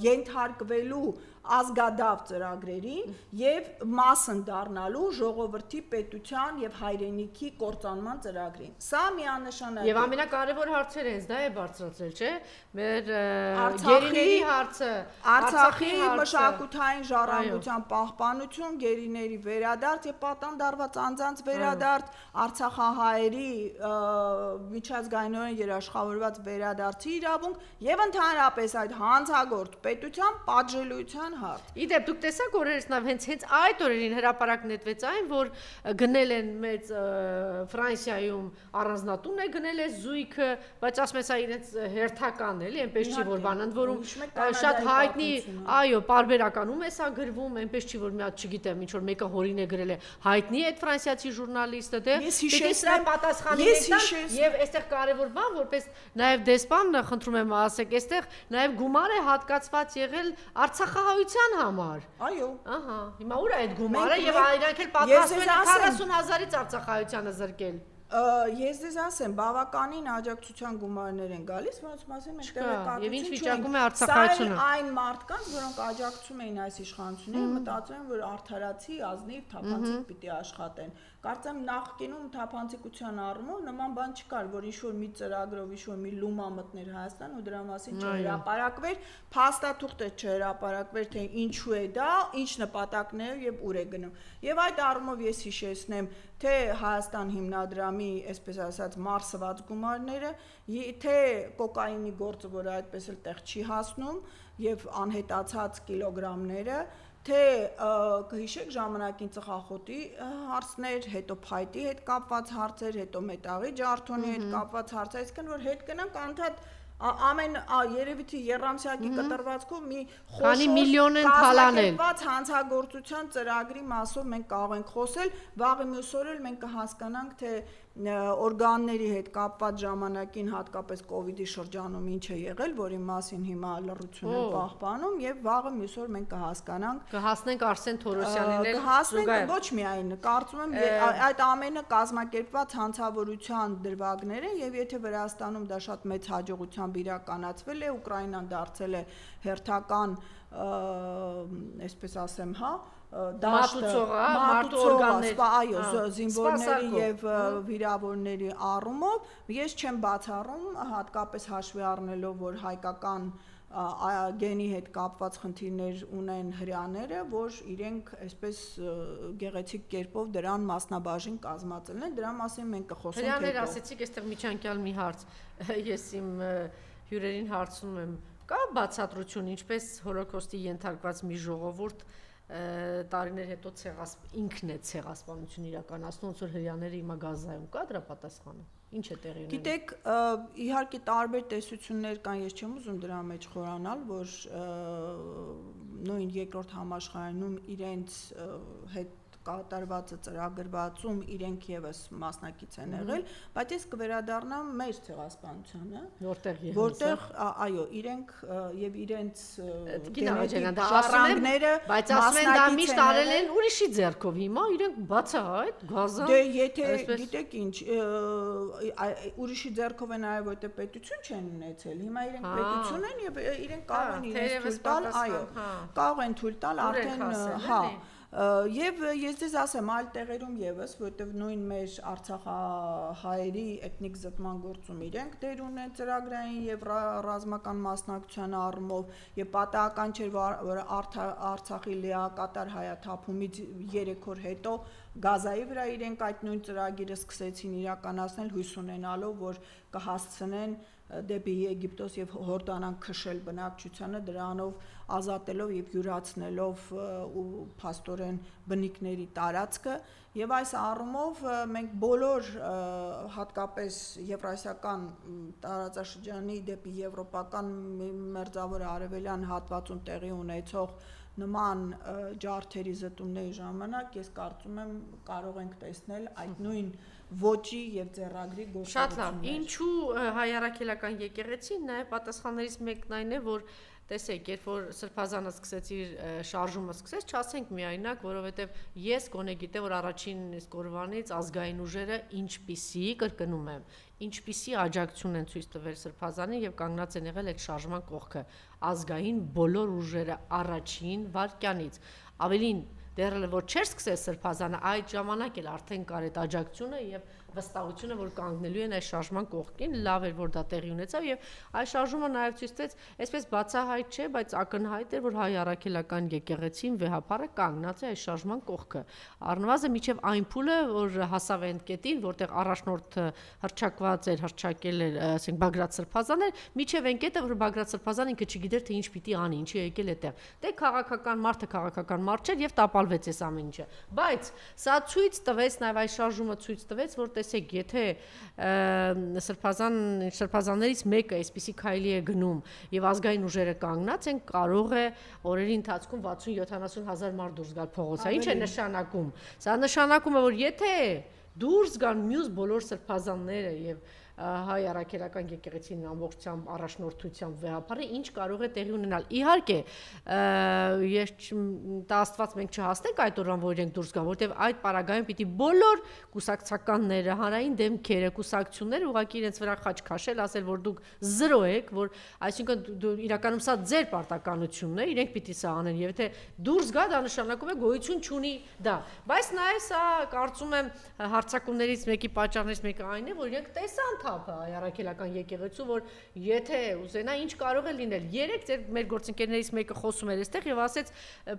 ենթարկվելու ազգադավ ծրագրերին եւ մասն դառնալու ժողովրդի պետության եւ հայրենիքի կործանման ծրագրին։ Սա միանշանակ եւ ամենակարևոր հարցերը հենց դա է բարձրացրել, չէ՞։ Մեր գերիների հարցը, Արցախի մշակութային ժառանգության պահպանություն, գերիների վերադարձ եւ պատանդարված անձանց վերադարձ, Արցախահայերի միջազգայինորեն երաշխավորված վերադարձի իրավունք եւ ընդհանրապես այդ հանցագործ պետության պատժելիության հարց։ Իդեպ դուք տեսաք օրերս նաեւ հենց այդ օրերին հրապարակ նետվեց այն, որ գնել են մեծ Ֆրանսիայում առանձնատուն է գնել է զույգը, բայց ասում են սա իրենց հերթական էլի, այնպես չի որ բան, ընդ որում շատ հայտնի, այո, պարբերականում է սա գրվում, այնպես չի որ մի հատ չգիտեմ, ինչ որ մեկը հորին է գրել է, հայտնի է այդ ֆրանսիացի ժուրնալիստը, դե պիտի սրա պատասխանի տան եւ այստեղ կարեւոր բան, որպես նաեւ դեսպան խնդրում եմ ասեք, այստեղ նաեւ գումար է հատկացված եղել Արցախահայության համար։ Այո։ Ահա, հիմա ուր է այդ գումարը եւ իրանք էլ պատրաստվում են 40,000-ից Արցախահայությանը զրկել։ Ես դες ասեմ, բավականին աջակցության գումարներ են գալիս, որոնց մասին մենք տեղեկատվություն եւ ինչ վիճակում է Արցախահայությունը։ Սա այն մարդկանց, որոնք աջակցում էին այս իշխանություններին, մտածում են, որ արդարացի, ազնիվ, թափանցիկ պիտի աշխատեն։ Կարծեմ նախկինում թափանցիկության առումով նման բան չկար, որ ինչ-որ մի ծրագրով ինչ-որ մի լումա մտներ Հայաստան ու դրա մասին չհրապարակվեր, փաստաթուղթը չհրապարակվեր, թե ինչու է դա, ինչ նպատակներով եւ ուր է գնում։ Եվ այդ առումով ես հիշեցնեմ, թե Հայաստան հիմնադրամի, այսպես ասած, մարսված գումարները, թե կոկաինի գործը, որը այդպես էլ տեղ չի հասնում, եւ անհետացած կիլոգրամները, թե կհիշեք ժամանակին ծխախոտի հարցներ, հետո փայտի հետ կապված հարցեր, հետո մետաղի ջարդոնի հետ կապված հարցեր, այսինքն որ հետ գնանք անդադ ամեն երևի թե երամսյակի կտրվածքով մի միլիոն են թալանել հանցագործության ծրագրի մասով մենք կարող ենք խոսել, վաղը մյուս օրը մենք կհասկանանք, թե օրգանների հետ կապված ժամանակին հատկապես կոവിഡ്ի շրջանում ինչ է եղել, որի մասին հիմա լրություն են պահպանում եւ վաղը մյուս օր մենք կհասկանանք կհասնենք Արսեն Թորոսյանին էլ կհասնենք ոչ միայն կարծում եմ այդ ամենը կազմակերպված հանցավորության դրվագներ են եւ եթե Վրաստանում դա շատ մեծ հաջողությամբ իրականացվել է Ուկրաինան դարձել է հերթական այսպես ասեմ, հա մարդու օրգաններ, այո, զինվորների եւ վիրավորների առումով ես չեմ բացառում հատկապես հաշվի առնելով որ հայկական գենի հետ կապված խնդիրներ ունեն հрьяաները, որ իրենք այսպես գեղեցիկ կերպով դրան մասնաբաժին կազմածել են, դրա մասին մենք կխոսենք հետո։ Հрьяաներ ասեցիք, այստեղ միջանկյալ մի հարց, ես իմ հյուրերին հարցնում եմ, կա բացատրություն, ինչպես հոլոկոստի ենթարկված մի ժողովուրդ տարիներ հետո ինքն է ցեղասպանություն իրականացնում, ոնց որ հрьяաները հիմա Գազայում կա դրա պատասխանը։ Ինչ է տեղի ունենում։ Գիտեք, իհարկե տարբեր տեսություններ կան, ես չեմ ուզում դրա մեջ խորանալ, որ նույն երկրորդ համաշխարհայինում իրենց հետ կատարվածը ծրագրվածում իրենք եւս մասնակից են եղել, բայց ես կվերադառնամ մեր ցեղասպանությանը, որտեղ այո, իրենք եւ իրենց շարժանգները, բայց ասում են դա միշտ արել են ուրիշի ձեռքով, հիմա իրենք բացահայտ գազան։ Դե եթե գիտեք ինչ, ուրիշի ձեռքով են արել, որտեղ պետություն չեն ունեցել, հիմա իրենք պետություն են եւ իրենք կարող են իրենց թույլ տալ, այո, կարող են թույլ տալ արդեն, հա Եվ ես ձեզ ասեմ այլ տեղերում եւս, որտեղ նույն մեր Արցախահայերի էթնիկ զտման գործում իրենք դեր ունեն ծրագրային եւ ռազմական մասնակցության առումով եւ պատահական չէր որ Արցախի լիակատար հայաթափումից 3 օր հետո Գազայի վրա իրենք այդ նույն ծրագիրը սկսեցին իրականացնել հույս ունենալով որ կհասցնեն դեպի Եգիպտոս եւ Հորդանան քշել բնակչությանը դրանով ազատելով եւ յուրացնելով ու փաստորեն բնիկների տարածքը եւ այս առումով մենք բոլոր հատկապես եվրասիական տարածաշրջանի դեպի եվրոպական մերձավոր արևելյան հատվածում տեղի ունեցող նման ջարդերի զտումների ժամանակ ես կարծում եմ կարող ենք տեսնել այդ նույն ոճի եւ ձեռագրի գործողություններ։ Շատ լավ, ինչու հայ առաքելական եկեղեցին նաեւ պատասխաններից մեկն այն է, որ տեսեք, երբ որ Սրբազանը սկսեց իր շարժումը սկսեց, չասենք միայնակ, որովհետև ես գոնե գիտեմ, որ առաջին իսկ օրվանից ազգային ուժերը ինչպիսի, կրկնում եմ, ինչպիսի աջակցություն են ցույց տվել Սրբազանին եւ կանգնած են եղել այդ շարժման կողքը, ազգային բոլոր ուժերը առաջին վարքյանից, ավելին դեռ որ չէր սկսել Սրբազանը, այդ ժամանակ էլ արդեն կար այդ աջակցությունը եւ վստահությունը, որ կանգնելու են այս շարժման կողքին, լավ էր որ դա տեղի ունեցավ եւ այս շարժումը նաեւ ցույց տվեց, այսպես բացահայտ չէ, բայց ակնհայտ էր, որ հայ առաքելական եկեղեցին վեհապարը կանգնած է այս շարժման կողքը։ Առնվազն միջև այն փուլը, որ հասավ այն կետին, որտեղ առաջնորդը հրճակված էր, հրճակել էր, ասենք Բագրատ Սրբազան էր, միջև այն կետը, որ Բագրատ Սրբազան ինքը չգիտեր թե ինչ պիտի անի, ինչի եկել այդտեղ։ Դե քաղաքական մարդը չէր եւ տապալվեց այս ամեն ինչը։ Բայց սա ցույց տվեց, նաեւ այս շարժումը ցույց տվեց, որ տեսեք, եթե սրբազաններից մեկը այսպիսի քայլի է գնում եւ ազգային ուժերը կանգնած են, կարող է օրերի ընթացքում 60-70 հազար մարդ դուրս գալ փողոց։ Ինչ է նշանակում։ Սա նշանակում է, որ եթե դուրս գան մյուս բոլոր սրբազանները եւ հայ առաքելական եկեղեցին ամբողջությամբ առաջնորդությամբ վեհապարը ինչ կարող է տեղի ունենալ։ Իհարկե, ես դա Աստված մենք չհասնենք այդ օրվան, որ իրենք դուրս գան, որտեղ այդ պարագայում պիտի բոլոր կուսակցականները, հանրային դեմքերը, կուսակցությունները ուղղակի իրենց վրա խաչ քաշել, ասել, որ դուք զրո եք, որ այսինքն իրականում սա ձեր պարտականությունն է, իրենք պիտի սա անեն, եւ եթե դուրս գա, դա նշանակում է գոյություն չունի դա։ Բայց նաեւ սա կարծում եմ հարցակումներից մեկի պատճառներից մեկը այն է, որ իրենք տեսան առաքելական եկեղեցու, որ եթե ուզենա ինչ կարող է լինել։ Երեք մեր գործընկերներից մեկը խոսում էր այստեղ եւ ասեց,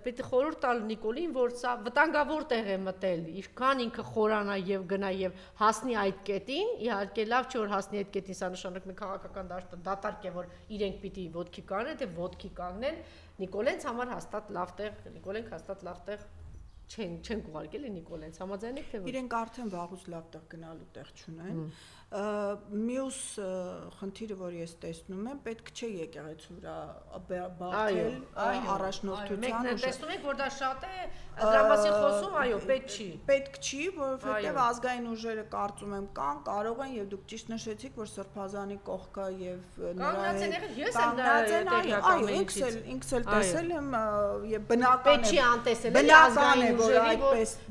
պետք է խորհուրդ տալ Նիկոլին, որ սա վտանգավոր տեղ է մտել, ինչքան ինքը խորանա եւ գնա եւ հասնի այդ կետին, իհարկե լավ չէ որ հասնի այդ կետին, սա նշանակում է քաղաքական դատարկ է, որ իրենք պիտի ոտքի կանգնեն, թե ոտքի կանգնեն, Նիկոլենց համար հաստատ լավ տեղ, Նիկոլենք հաստատ լավ տեղ չեն ուղարկել Նիկոլենց, համաձայն եք թե ոչ։ Իրենք արդեն վաղուց լավ տեղ գնալու տեղ չունեն։ Մյուս խնդիրը, որ ես տեսնում եմ, պետք չէ եկեղեցու վրա բարդել առաջնորդության։ Մեկն տեսնում եք, որ դա շատ է, դրա մասին խոսում, այո, պետք չի։ Պետք չի, որովհետև ազգային ուժերը կարծում եմ կան, կարող են, եւ դուք ճիշտ նշեցիք, որ Սրբազանի կողքը եւ նրա հետ ինքս էլ տեսել եմ եւ բնական է։ Պետք չի անտեսել ազգային ուժերի,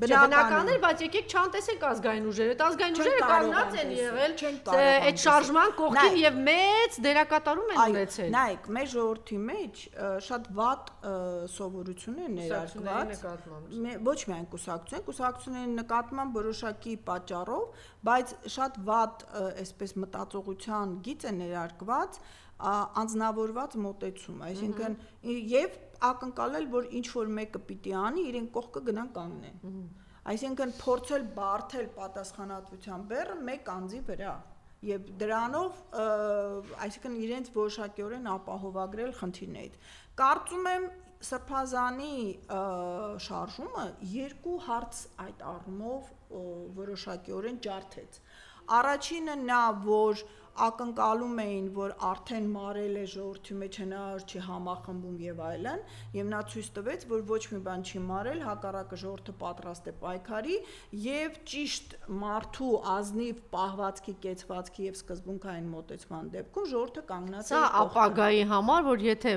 բնական է, բայց եկեք չանտեսեք ազգային ուժերը, այդ ազգային ուժերը կանգնած են եղել այդ շարժման կողքին եւ մեծ դերակատարում են ունեցել։ Նայեք, մեր ժողովրդի մեջ շատ վատ սովորություն է ներարկված, ոչ միայն կուսակցությունների նկատմամբ որոշակի պատճառով, բայց շատ վատ այսպես մտածողության գիծ է ներարկված անձնավորված մոտեցում, այսինքն եւ ակնկալել, որ ինչ որ մեկը պիտի անի, իրեն կողքը գնան կանգնեն։ Այսինքն փորձել բարթել պատասխանատվության բեռը մեկ անձի վրա եւ դրանով այսինքն իրենց որոշակիորեն ապահովագրել խնդիրներից։ Կարծում եմ Սրբազանի շարժումը երկու հարց այդ առումով որոշակիորեն ջարդեց։ Առաջինը նա, որ ակնկալում էին, որ արդեն մարել է ժողովրդի մեջ հնարավոր չի համախմբում եւ այլն, եւ նա ցույց տվեց, որ ոչ մի բան չի մարել, հակառակը ժողովուրդը պատրաստ է պայքարի եւ ճիշտ մարդու ազնիվ պահվածքի, կեցվածքի եւ սկզբունքային մոտեցման դեպքում ժողովուրդը կանգնած է։ Սա ապագայի համար, որ եթե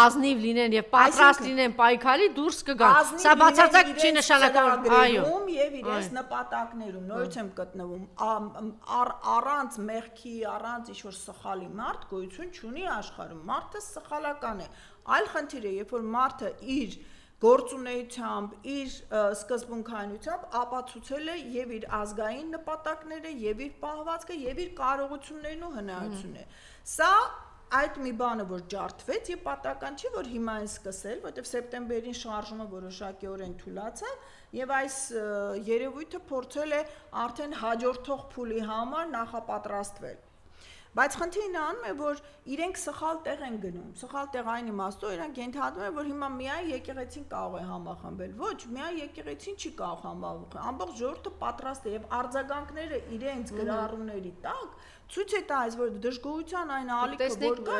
ազնիվ լինեն եւ պատրաստ լինեն պայքարի, դուրս կգան։ Սա բացարձակ չի նշանակում, այո, եւ իրենց նպատակներում նորից եմ գտնվում առանց մեղքի առանց ինչ-որ սխալի մարդ գոյություն չունի աշխարհում, մարդը սխալական է, այլ խնդիր է, երբ որ մարդը իր գործունեությամբ, իր սկզբունքայնությամբ ապացուցել է եւ իր ազգային նպատակները, եւ իր պահվածքը, եւ իր կարողություններն ու հնարավորությունները, սա այդ մի բանը, որ ջարդվեց եւ պատահական չի, որ հիմա են սկսել, որտեւ սեպտեմբերին շարժումը որոշակիորեն թուլացավ եւ այս երևույթը փորձել է արդեն հաջորդող փուլի համար նախապատրաստվել։ Բայց խնդիրն անում է, որ իրենք սխալ տեղ են գնում, սխալ տեղ այն իմաստով, իրենք ենթադրում են, որ հիմա միայն եկեղեցին կարող է համախմբել, ոչ, միայն եկեղեցին չի կարող համախմբել, ամբողջ ժողովուրդը պատրաստ է եւ արձագանքները իրենց գրառումների տակ ցույց է տալիս, որ դժգոհության այն ալիքը, որ կա,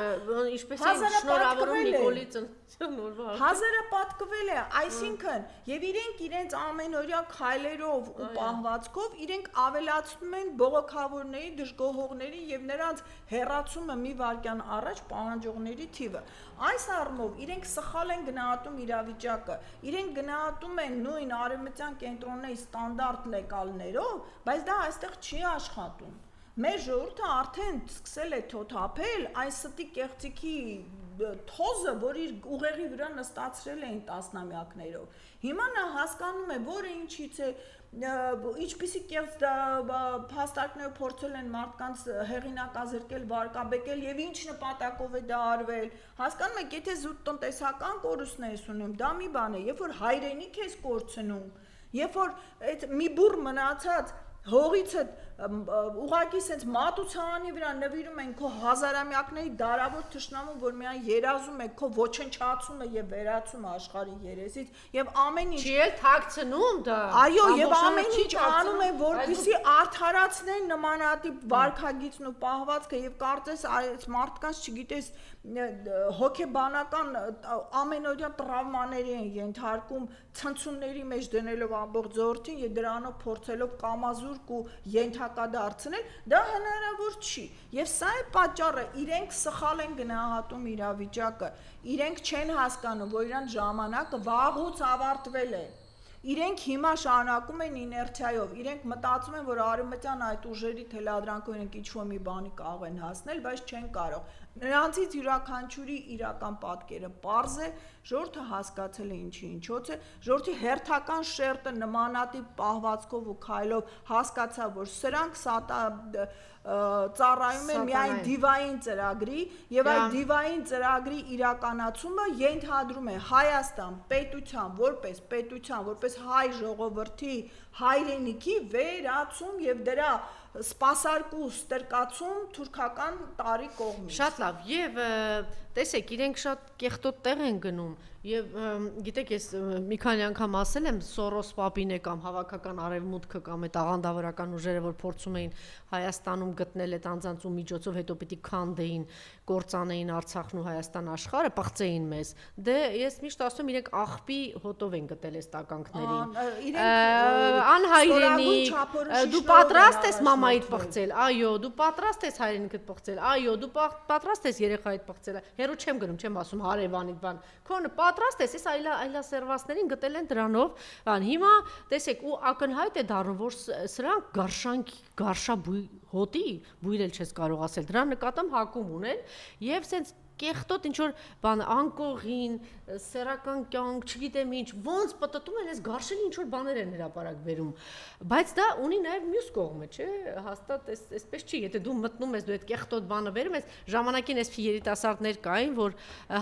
ինչպես է շնորհավորում Նիկոլի ծննդյան օրվա։ Հազարապատկվել է, այսինքն, եւ իրենք իրենց ամենօրյա քայլերով ու պահվածքով իրենք ավելացնում են բողոքավորների, դժգոհողների եւ նրանց հեռացումը մի վայրկյան առաջ պահանջողների թիվը։ Այս առումով իրենք սխալ են գնահատում իրավիճակը, իրենք գնահատում են նույն արևմտյան կենտրոնների ստանդարտ լեկալներով, բայց դա այստեղ չի աշխատում։ Մեր ժողովուրդը արդեն սկսել է թոթափել այս ստի կեղծիքի թոզը, որ իր ուղեղի վրա նստացրել էին տասնամյակներով։ Հիմա նա հասկանում է, որը ինչից է, ինչպիսի կեղծ փաստարկներով փորձել են մարդկանց հեղինակազրկել, վարկաբեկել եւ ինչ նպատակով է դա արվել։ Հասկանում եք, եթե զուտ տնտեսական կորուստներ ես ունեմ, դա մի բան է, երբ որ հայրենիք ես կորցնում, երբ որ այդ մի բուռ մնացած հողիցը ուղղակի սենց մատուցարանի վրա նվիրում են քո հազարամյակների դարավոր թշնամուն, որ միայն երազում է քո ոչնչացումը եւ վերացումը աշխարհի երեսից եւ ամեն ինչ չի էլ թաքցնում դա։ Այո, եւ ամեն ինչ անում է, որպեսզի արդարացնեն նմանատիպ վարքագիծն ու պահվածքը եւ կարծես այս մարդկանց, չգիտես, հոգեբանական ամենօրյա տրավմաների են ենթարկում ցնցումների մեջ դնելով ամբողջ ժողովրդին եւ դրանով փորձելով կամազուրկ ու ենթակադարձնել, դա հնարավոր չի։ Եվ սա է պատճառը, իրենք սխալ են գնահատում իրավիճակը, իրենք չեն հասկանում, որ իրանց ժամանակը վաղուց ավարտվել է։ Իրենք հիմա շարունակում են իներցիայով, իրենք մտածում են, որ արևմտյան այդ ուժերի թելադրանքով իրենք ինչ-որ մի բանի կարող են հասնել, բայց չեն կարող։ Նրանցից յուրաքանչյուրի իրական պատկերը պարզ է, ժողովուրդը հասկացել է ինչի ինչոց է, ժողովրդի հերթական շերտը նմանատիպ պահվածքով ու քայլով հասկացավ, որ սրանք ծառայում են միայն դիվային ծրագրի եւ այդ դիվային ծրագրի իրականացումը ենթադրում է Հայաստան պետության, որպես հայ ժողովրդի հայրենիքի վերացում եւ դրա սպասարկու ստրկացում թուրքական տարի կողմից։ Շատ լավ, եւ տեսեք, իրենք շատ կեղտոտ տեղ են գնում եւ գիտեք, ես մի քանի անգամ ասել եմ Սորոս Պապինե կամ հավաքական արևմուտքը կամ այդ աղանդավորական ուժերը, որ փորձում էին Հայաստանում գտնել այդ անձանց ու միջոցով հետո պիտի քանդեին, կործանեին Արցախն ու Հայաստան աշխարհը, պղծեին մեզ։ Դե ես միշտ ասում եմ, իրենք աղբի հոտով են գտել այս տականքներին։ Անհայրենիք, դու պատրաստ ես մամայիդ պղծել, այո, դու պատրաստ ես հայրենիքդ պղծել, այո, դու պատրաստ ես երեխայիդ պղծել, հերո չեմ գնում, չեմ ասում հարևանիդ բան, քոնը պատրաստ ես, ես այլասերվածներին գտել են դրանով, հիմա տեսեք, ու ակնհայտ է դառնում, որ սրանք գարշաբույր հոտի, բույր էլ չես կարող ասել, դրա նկատմամբ հակում ունեն, եւ սենց կեղտոտ ինչ որ բան անկողին, սեռական կյանք, չգիտեմ ինչ, ոնց պտտում են, այս գարշելի ինչ որ բաներ են հրապարակ վերում, բայց դա ունի նաև մյուս կողմը, չէ, հաստատ այսպես չի, եթե դու մտնում ես, դու այդ կեղտոտ բանը վերում ես, ժամանակին այս երիտասարդներ կային, որ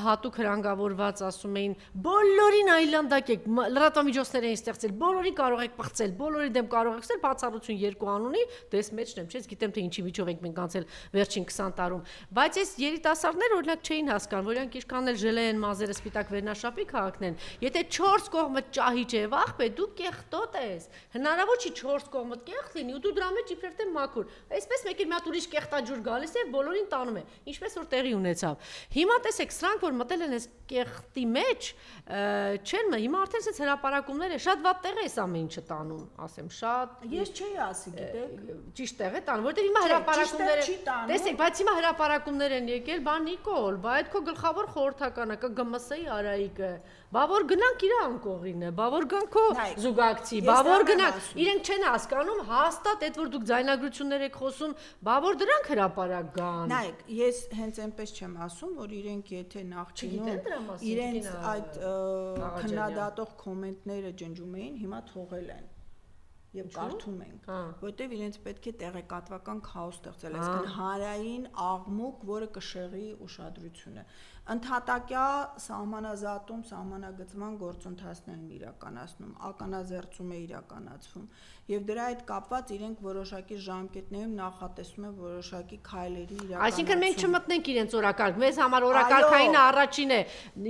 հատուկ հրանգավորված ասում էին, բոլորին այլանդակեք, լրատվամիջոցներ էին ստեղծել, բոլորի կարող եք պղծել, բոլորի դեմ կարող եք ստել, բացառություն երկու անունի, դες մեջն եմ, չէ, գիտեմ թե ինչի միջով ենք մենք անցել վերջին 20 տարում, բայց այս երիտասարդները օրինակ չէին հասկանում, որ իրանք ինչքան էլ ժելե են մազերը սպիտակ վերնաշապի քաղաքն են, եթե 4 կողմը ճահիճ է, վախպե, դու կեղտոտ ես, հնարավոր չի 4 կողմը կեղտ լինի ու դու դրա մեջ իբրև թե մաքուր, այսպես մեկ էլ մի հատ ուրիշ կեղտաջուր գալիս է, բոլորին տանում է, ինչպես որ տեղի ունեցավ։ Հիմա տեսեք, սրանք որ մտել են այս կեղտի մեջ, չեն, հիմա արդեն այս հրապարակումները շատ վատ տեղ է այս ամեն ինչը տանում, ասեմ, շատ։ Ես չէի ասի, գիտեք։ Ճիշտ տեղ է տանում, որտեղ հիմա հրապարակումները, տեսեք, բայց հիմա հրապարակումներ են եկել, բան Նիկոլ, բա այդ քո գլխավոր խորհրդականը կա ԳՄՍ-ի Արայիկը, բա որ գնանք իր անկողինը, բա որ գանք քո զուգակցի, բա որ գնանք, իրենք չեն հասկանում հաստատ այդ որ դուք ձայնագրություններ եք խոսում, բա որ դրանք հրապարակ գան։ Նայեք, ես հենց այնպես չեմ ասում, որ իրենք եթե նախկինում իրենց այդ քննադատող կոմենտները ջնջում էին, հիմա թողել են։ Եվ կարդում ենք, որտեվ իրենց պետք է տեղեկատվական քաոս ստեղծել, այսինքն հանրային աղմուկ, որը կշեղի ուշադրությունը։ Ընդհատակյա սահմանազատում, սահմանագծման գործընթացներ են իրականացնում, ականաձերծում է իրականացվում, եւ դրա հետ կապված իրենք որոշակի ժամկետներում նախատեսում են որոշակի քայլերի իրականացում։ Այսինքն մենք չմտնենք իրենց օրակարգ, մեզ համար օրակարգային առաջին է։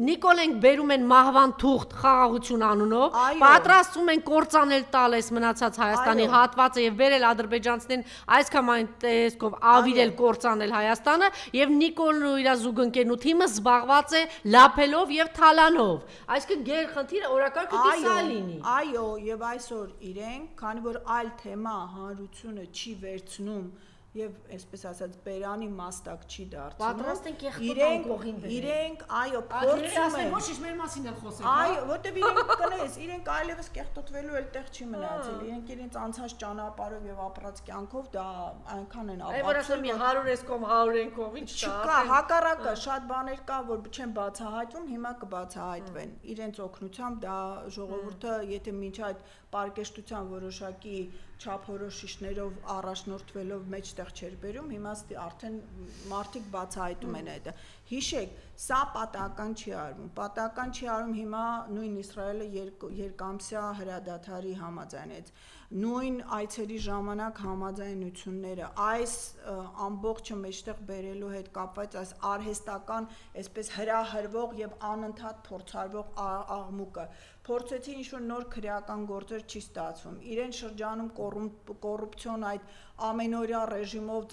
Նիկոլենք բերում են մահվան թուղթ խաղաղություն անունով, պատրաստում են կործանել տալ այս մնացած Հայաստանի հատվածը եւ բերել ադրբեջանցին այսքան տեսքով ավիրել կործանել Հայաստանը եւ Նիկոլն ու իր զուգընկերն ու թիմը զբաղված է լափելով եւ թալանով։ Այսինքն գերխնդիրը օրակարգը դիսա լինի։ Այո, եւ այսօր իրենք, քանի որ այլ թեմա հանրությունը չի վերցնում եւ այսպես ասած բերանի մաստակ չի դարձնում։ Պատրաստ են կեղտոտ անկողին բերել։ Իրենք այո փորձում են։ Ոչ մեր մասին էլ խոսեք։ Այո, որտեվ իրենք կնես, իրենք այլևս կեղտոտվելու էլ տեղ չի մնացել։ Իրենք իրենց անցած ճանապարհով եւ ապրած կյանքով դա այնքան են ապացուցել։ Այ որ ասում եմ 100 ես կողմ 100 են կողմ, ինչ չկա, հակառակը շատ բաներ կա, որ չեն բացահայտվում, հիմա կբացահայտվեն։ Իրենց օգնությամբ դա ժողովուրդը, եթե մինչ այդ պարկեշտության որոշակի չափորոշիչներով առաջնորդվելով մեջտեղ չէր բերում, հիմա արդեն մարդիկ բացահայտում են այդ։ Հիշեք, սա պատահական չի արվում։ Պատահական չի արվում հիմա նույն Իսրայելը երկամսյա հրադադարի համաձայնեց։ Նույն այցերի ժամանակ համաձայնությունները այս ամբողջը մեջտեղ բերելու հետ կապված այս արհեստական, այսպես հրահրվող եւ անընդհատ փորձարվող աղմուկը փորձեցին ինչ-որ նոր քրեական գործեր չի ստացվում։ Իրեն շրջանում կոռուպցիոն այդ ամենօրյա ռեժիմով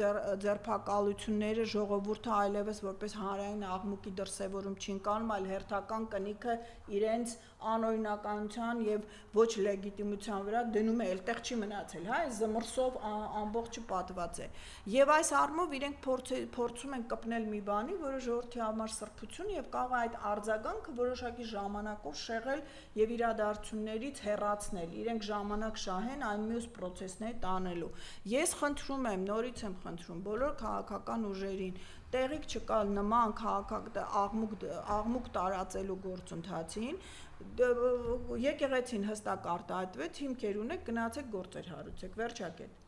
ձերբակալությունները ժողովուրդը այլևս որպես հանրային աղմուկի դրսևորում չի ընկալում, այլ հերթական կնիքը իրենց անօրինականության եւ ոչ լեգիտիմության վրա դնում է, այլտեղ չի մնացել, հա, այս զմռսով ամբողջը պատված է։ Եվ այս առումով իրենք փորձում են կպնել մի բանի, որը ժողովրդի համար սրբություն եւ կարող է այդ արձագանքը որոշակի ժամանակով շեղել եւ իրադարձություններից հեռացնել, իրենք ժամանակ շահեն այն մյուս process-ներ տանելու։ Ես խնդրում եմ, նորից եմ խնդրում բոլոր քաղաքական ուժերին տեղիք չկա նման աղմուկ տարածելու գործընթացին, եկեղեցին հստակ արտահայտվեց, հիմքեր ունեք, գնացեք գործեր հարուցեք, վերջակետ։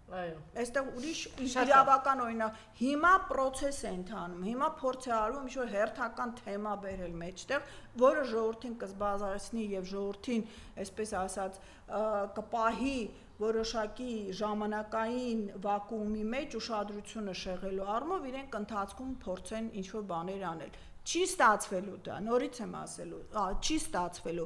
Այո։ Այստեղ ուրիշ իրավական օրինակ հիմա process է ընթանում, հիմա փորձ է արվում ինչ-որ հերթական թեմա բերել մեջտեղ, որը ժողովրդին կզբաղեցնի եւ ժողովրդին, այսպես ասած, կպահի որոշակի ժամանակային վակուումի մեջ ուշադրությունը շեղելու առումով իրենք ընթացքում փորձեն ինչ-որ բաներ անել։ Չի ստացվելու դա, նորից եմ ասելու, չի ստացվելու։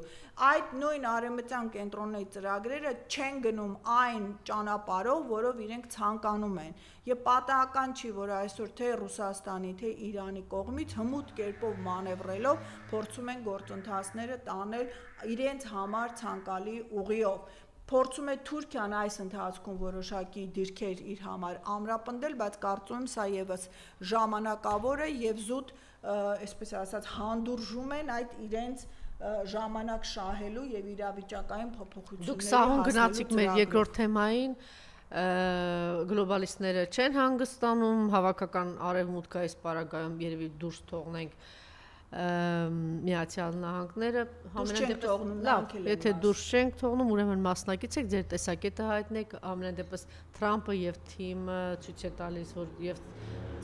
Այդ նույն արևմտյան կենտրոնների ծրագրերը չեն գնում այն ճանապարհով, որով իրենք ցանկանում են։ Եվ պատահական չի, որ այսօր թե Ռուսաստանի, թե Իրանի կողմից հմուտ կերպով մանևրելով փորձում են գործընթացները տանել իրենց համար ցանկալի ուղիով։ Փորձում է Թուրքիան այս ընթացքում որոշակի դիրքեր իր համար ամրապնդել, բայց կարծում եմ սա եւս ժամանակավոր է եւ զուտ այսպես ասած հանդուրժում են այդ իրենց ժամանակ շահելու եւ իրավիճակային փոփոխությունների Դուք սահուն գնացիք մեր երկրորդ թեմային, գլոբալիստները չեն հանգստանում, հավաքական արևմուտքը այս պարագայում երևի դուրս թողնենք Միացյալ Նահանգները ամենայն դեպս լավ, եթե դուրս չենք թողնում, ուրեմն մասնակից եք, ձեր տեսակետը հայտնեք, ամենայն դեպս Թրամփը եւ թիմը ցույց է տալիս, որ եւ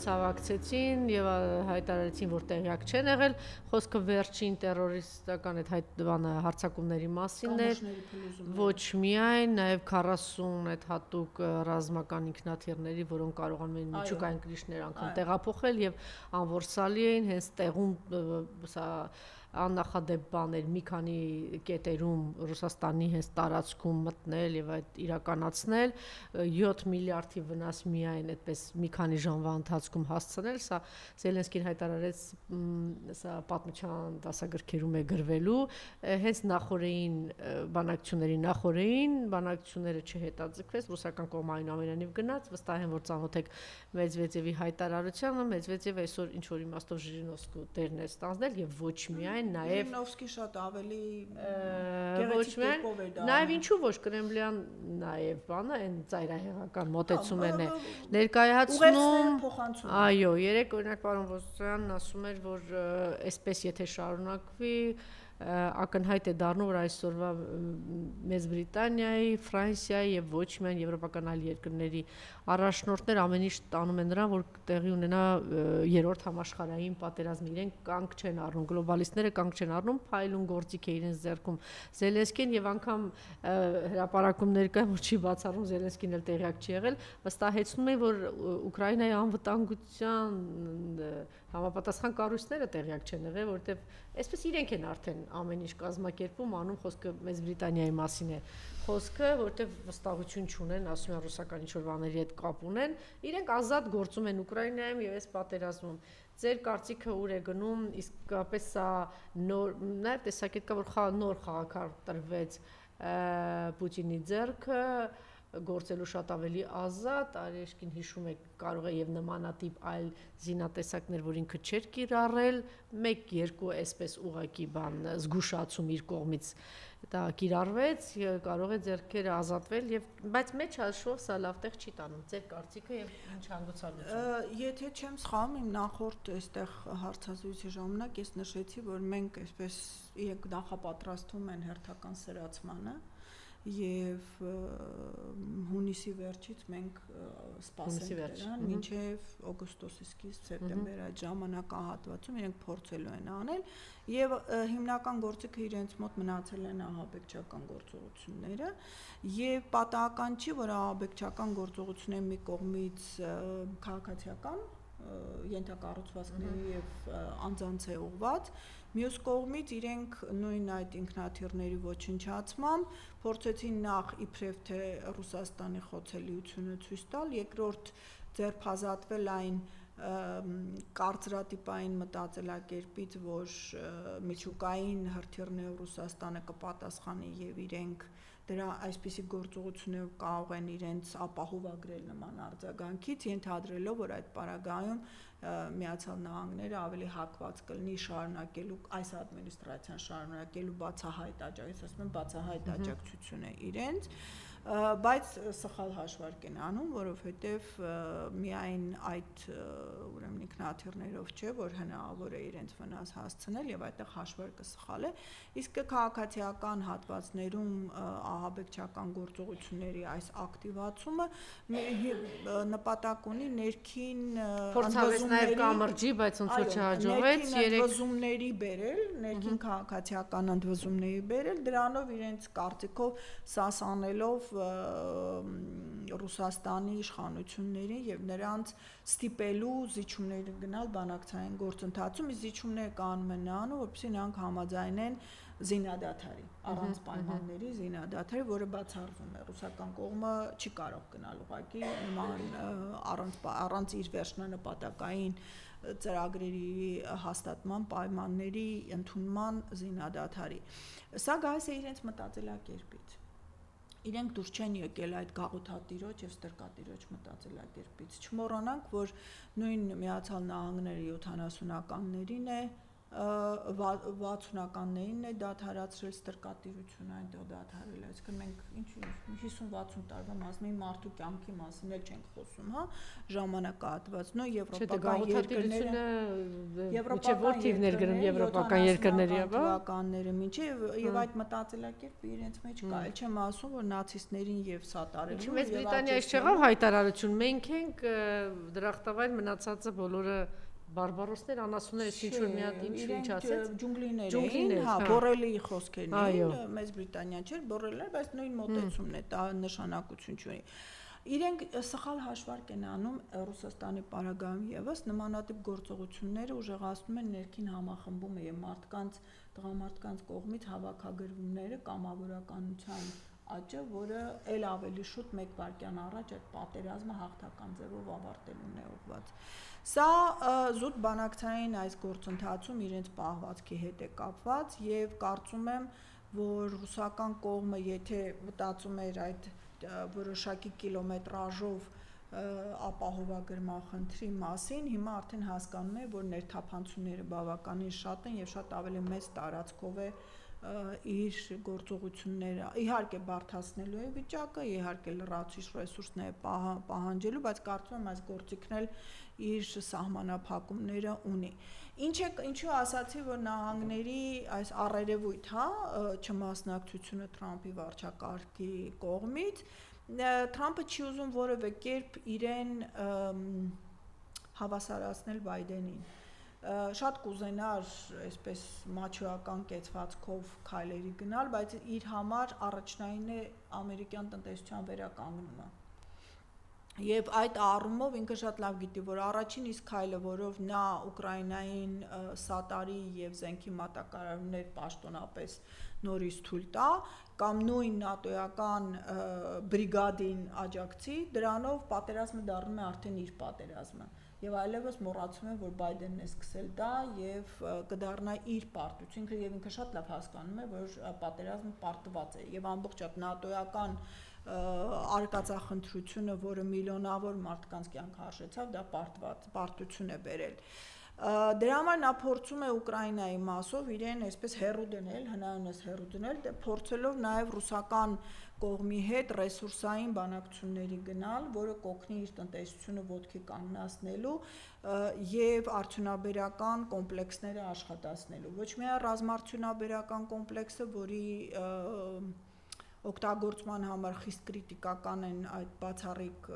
ցավակցեցին եւ հայտարարեցին, որ տեղյակ չեն եղել, խոսքը վերջին terroristական այդ բանը հարձակումների մասին է, ոչ միայն, նաեւ 40 այդ հատուկ ռազմական ինքնաթիռների, որոնք կարողանում են միջուկային կրիչներ անգամ տեղափոխել եւ անորսալի էին հենց տեղում սա աննախադեպ բաներ մի քանի կետերում Ռուսաստանի հենց տարածքում մտնել եւ այդ իրականացնել 7 միլիարդի վնաս միայն այդպես մի քանի ժամվա ընթացքում հասցնել, սա Զելենսկին հայտարարեց, սա պատմության դասագրքերում է գրվելու, հենց նախորդային բանակցությունները չհետաձգվեց, ռուսական կողմը այնուամենայնիվ գնաց, վստահ եմ, որ ծանոթ եք Մեդվեդևի հայտարարությանը, Մեդվեդևը այսօր ինչ որ իմաստով Ժիրինովսկու տեղն է ստանձնել եւ ոչ միայն նաև Ժիրինովսկի շատ ավելի գեղեցիկ կերպով է դա։ Նաև ինչու ոչ Կրեմլյան նաև բանը այն ծայրահեղական մոտեցումն է ներկայացնում։ Այո, երեք օրինակ պարոն Ոսյանն ասում էր, որ այսպես եթե շարունակվի ակնհայտ է դառնում, որ այսօրվա Մեծ Բրիտանիայի, Ֆրանսիայի եւ ոչ միայն եվրոպական այլ երկրների առաջնորդներ ամեն ինչ տանում են նրան, որ տեղի ունենա երրորդ համաշխարհային պատերազմը, իրենք կանգ չեն առնում, գլոբալիստները կանգ չեն առնում, փայլուն գործիք է իրենց ձեռքում Զելենսկին եւ անգամ հրապարակումներ կան, որ չի բացառում Զելենսկին էլ տեղյակ չի եղել, վստահեցնում է, որ Ուկրաինայի անվտանգության համապատասխան կառույցները տեղյակ չեն եղել, որովհետեւ այսպես իրենք են արդեն ամեն ինչ կազմակերպում, անում խոսքը Մեծ Բրիտանիայի մասին է խոսքը, որովհետեւ վստահություն չունեն, ասում են ռուսական ինչ-որ բաների հետ կապ ունեն, իրենք ազատ գործում են Ուկրաինայում եւ այս պատերազմում։ Ձեր կարծիքը ուր է գնում, իսկապես սա նոր, նաեւ տեսակետ կա, որ նոր խաղակարգ տրվեց Պուտինի ձեռքը գործելու շատ ավելի ազատ, Արեշկին հիշում եք, կարող է եւ նմանատիպ այլ զինատեսակներ, որ ինքը չէր կիրառել, 1-2 այսպես ուղակի բան զգուշացում իր կողմից դա կիրառվեց, կարող է ձեռքերը ազատվել եւ բայց մեջ հաշվով սա լավ տեղ չի տանում։ Ձեր կարծիքը եւ ինչ հանգուցալուծում։ Եթե չեմ սխալվում, իմ նախորդ այստեղ հարցազրույցի ժամանակ ես նշեցի, որ մենք այսպես իրենք նախապատրաստվում են հերթական սրացմանը եւ հունիսի վերջից մենք սպասենք դրան մինչեւ օգոստոսի սկիզբ սեպտեմբեր այդ ժամանակահատվածում իրենք փորձելու են անել եւ հիմնական գործիքը իրենց մոտ մնացել են ահաբեկչական գործողությունները եւ պատահական չի որ ահաբեկչական գործողությունները մի կողմից քաղաքացիական ենթակառուցվածքների եւ անձանց է ուղված մյուս կողմից իրենք նույն այդ ինքնաթիռների ոչնչացմամբ փորձեցին նախ իբրև թե Ռուսաստանի խոցելիությունը ցույց տալ, երկրորդ ձերբազատվել այն կարծրատիպային մտածելակերպից, որ միջուկային հրթիռներով Ռուսաստանը կպատասխանի եւ իրենք դրա այսպիսի գործողություններով կարող են իրենց ապահովագրել նման արձագանքից, ենթադրելով, որ այդ պարագայում Միացյալ Նահանգները ավելի հակված կլինի շարունակելու այս ադմինիստրացիան շարունակելու բացահայտ աջակցություն, բացահայտ աջակցությունը իրենց բայց սխալ հաշվարկ են անում, որովհետև միայն այդ ուրեմն ինքնաթիռներով չէ, որ հնարավոր է իրենց վնաս հասցնել եւ այդտեղ հաշվարկը սխալ է, իսկ քաղաքացիական հատվածներում ահաբեկչական գործողությունների այս ակտիվացումը նպատակ ունի ներքին փորձավեց նաեւ կամրջի, բայց ոնց որ չհաջողվեց, ընդվզումների բերել, ներքին քաղաքացիական ընդվզումների բերել, դրանով իրենց կարծիքով սասանելով Ռուսաստանի իշխանություններին եւ նրանց ստիպելու զիջումների գնալ բանակցային գործընթացում, իսկ զիջումները կանում են նրանով, որպեսզի նրանք համաձայնեն զինադադարի, առանց պայմանների զինադադարի, որը բացառվում է։ Ռուսական կողմը չի կարող գնալ ուղղակի նման առանց իր վերջնանպատակային ծրագրերի հաստատման պայմանների ընդունման զինադադարի։ Սա գալիս է իրենց մտածելակերպից։ Իրենք դուրս չեն եկել այդ գաղութատիրոջ եւ ստրկատիրոջ մտածելակերպից։ Չմոռանանք, որ նույն Միացյալ Նահանգները 70-ականներին է 60-ականներին է դադարացրել ստրկատիրությունը, այնտեղ դադարել է, այսինքն մենք ինչ 50-60 տարվա մասին մարդու կյանքի մասին էլ չենք խոսում, հա, ժամանակահատված, նո եվրոպական երկրները, որ թիվներ գրում եվրոպական երկրների, թվականները մինչև եւ այդ մտածելակերպը իրենց մեջ կա, էլ չեմ ասում, որ նացիստներին եւ սատարելու Մեծ Բրիտանիայից չեղավ հայտարարություն, մենք ենք դրախտավայր մնացածը բոլորը բարբարոսներ, անասուններ, ինչ-որ մի հատ ինչ ասեց, ջունգլիներ, հա, Բորելիի խոսքերն էին, Մեծ Բրիտանիան չէր, Բորելը, բայց նույն մոտեցումն է, դա նշանակություն չունի։ Իրենք սխալ հաշվարկ են անում Ռուսաստանի պարագայում եւս նմանատիպ գործողությունները ուժեղացնում են ներքին համախմբումը եւ տղամարդկանց կողմից հավաքագրումները կամավորականության աճը, որը ել ավելի շուտ 1 վայրկյան առաջ այդ պատերազմը հաղթական ձևով ավարտելուն է ուղղված։ Սա զուտ բանակցային այս գործընթացում իրենց պահվածքի հետ է կապված եւ կարծում եմ, որ ռուսական կողմը եթե մտածում էր այդ որոշակի կիլոմետրաժով ապահովագրման խնդրի մասին, հիմա արդեն հասկանում է, որ ներթափանցումները բավականին շատ են եւ շատ ավելի մեծ տարածքով է իր գործողությունները իհարկե բարդացնելու է վիճակը, իհարկե լրացուցիչ ռեսուրսներ պահանջելու, բայց կարծում եմ այս գործիքն էլ իր սահմանափակումները ունի։ Ինչու ասացի, որ նահանգների այս առերևույթ, հա, չմասնակցությունը Թրամփի վարչակարգի կողմից, Թրամփը չի ուզում որևէ կերպ իրեն հավասարացնել Բայդենին։ Շատ կուզենար այսպես մաչոական կեցվածքով քայլերի գնալ, բայց իր համար առաջնային է ամերիկյան տնտեսության վերականգնումը։ Եվ այդ առումով ինքը շատ լավ գիտի, որ առաջին իսկ քայլը, որով նա Ուկրաինային սատարի եւ զենքի մատակարարումներ պաշտոնապես նորից թույլ տա, կամ նույն նատոյական բրիգադին աջակցի, դրանով պատերազմը դառնում է արդեն իր պատերազմը։ Եվ այլևս մոռացում են, որ Բայդենն է սկսել դա եւ կդառնա իր պարտությունը եւ ինքը շատ լավ հասկանում է, որ պատերազմը պարտված է եւ ամբողջ այդ նատոյական արկածախնդրությունը, որը միլիոնավոր մարդկանց կյանք հաշեցավ, դա պարտություն է բերել։ Դրա համար նա փորձում է Ուկրաինայի մասով իրեն այսպես հեռու դնել, հնարավորինս հեռու դնել, փորձելով նաև ռուսական կողմի հետ ռեսուրսային բանակցությունների գնալ, որը կօգնի իր տնտեսությունը ոտքի կանգնացնելու եւ արդյունաբերական կոմպլեքսները աշխատացնելու։ Ոչ միայն ռազմաարդյունաբերական կոմպլեքսը, որի օգտագործման համար խիստ կրիտիկական են այդ բացառիկ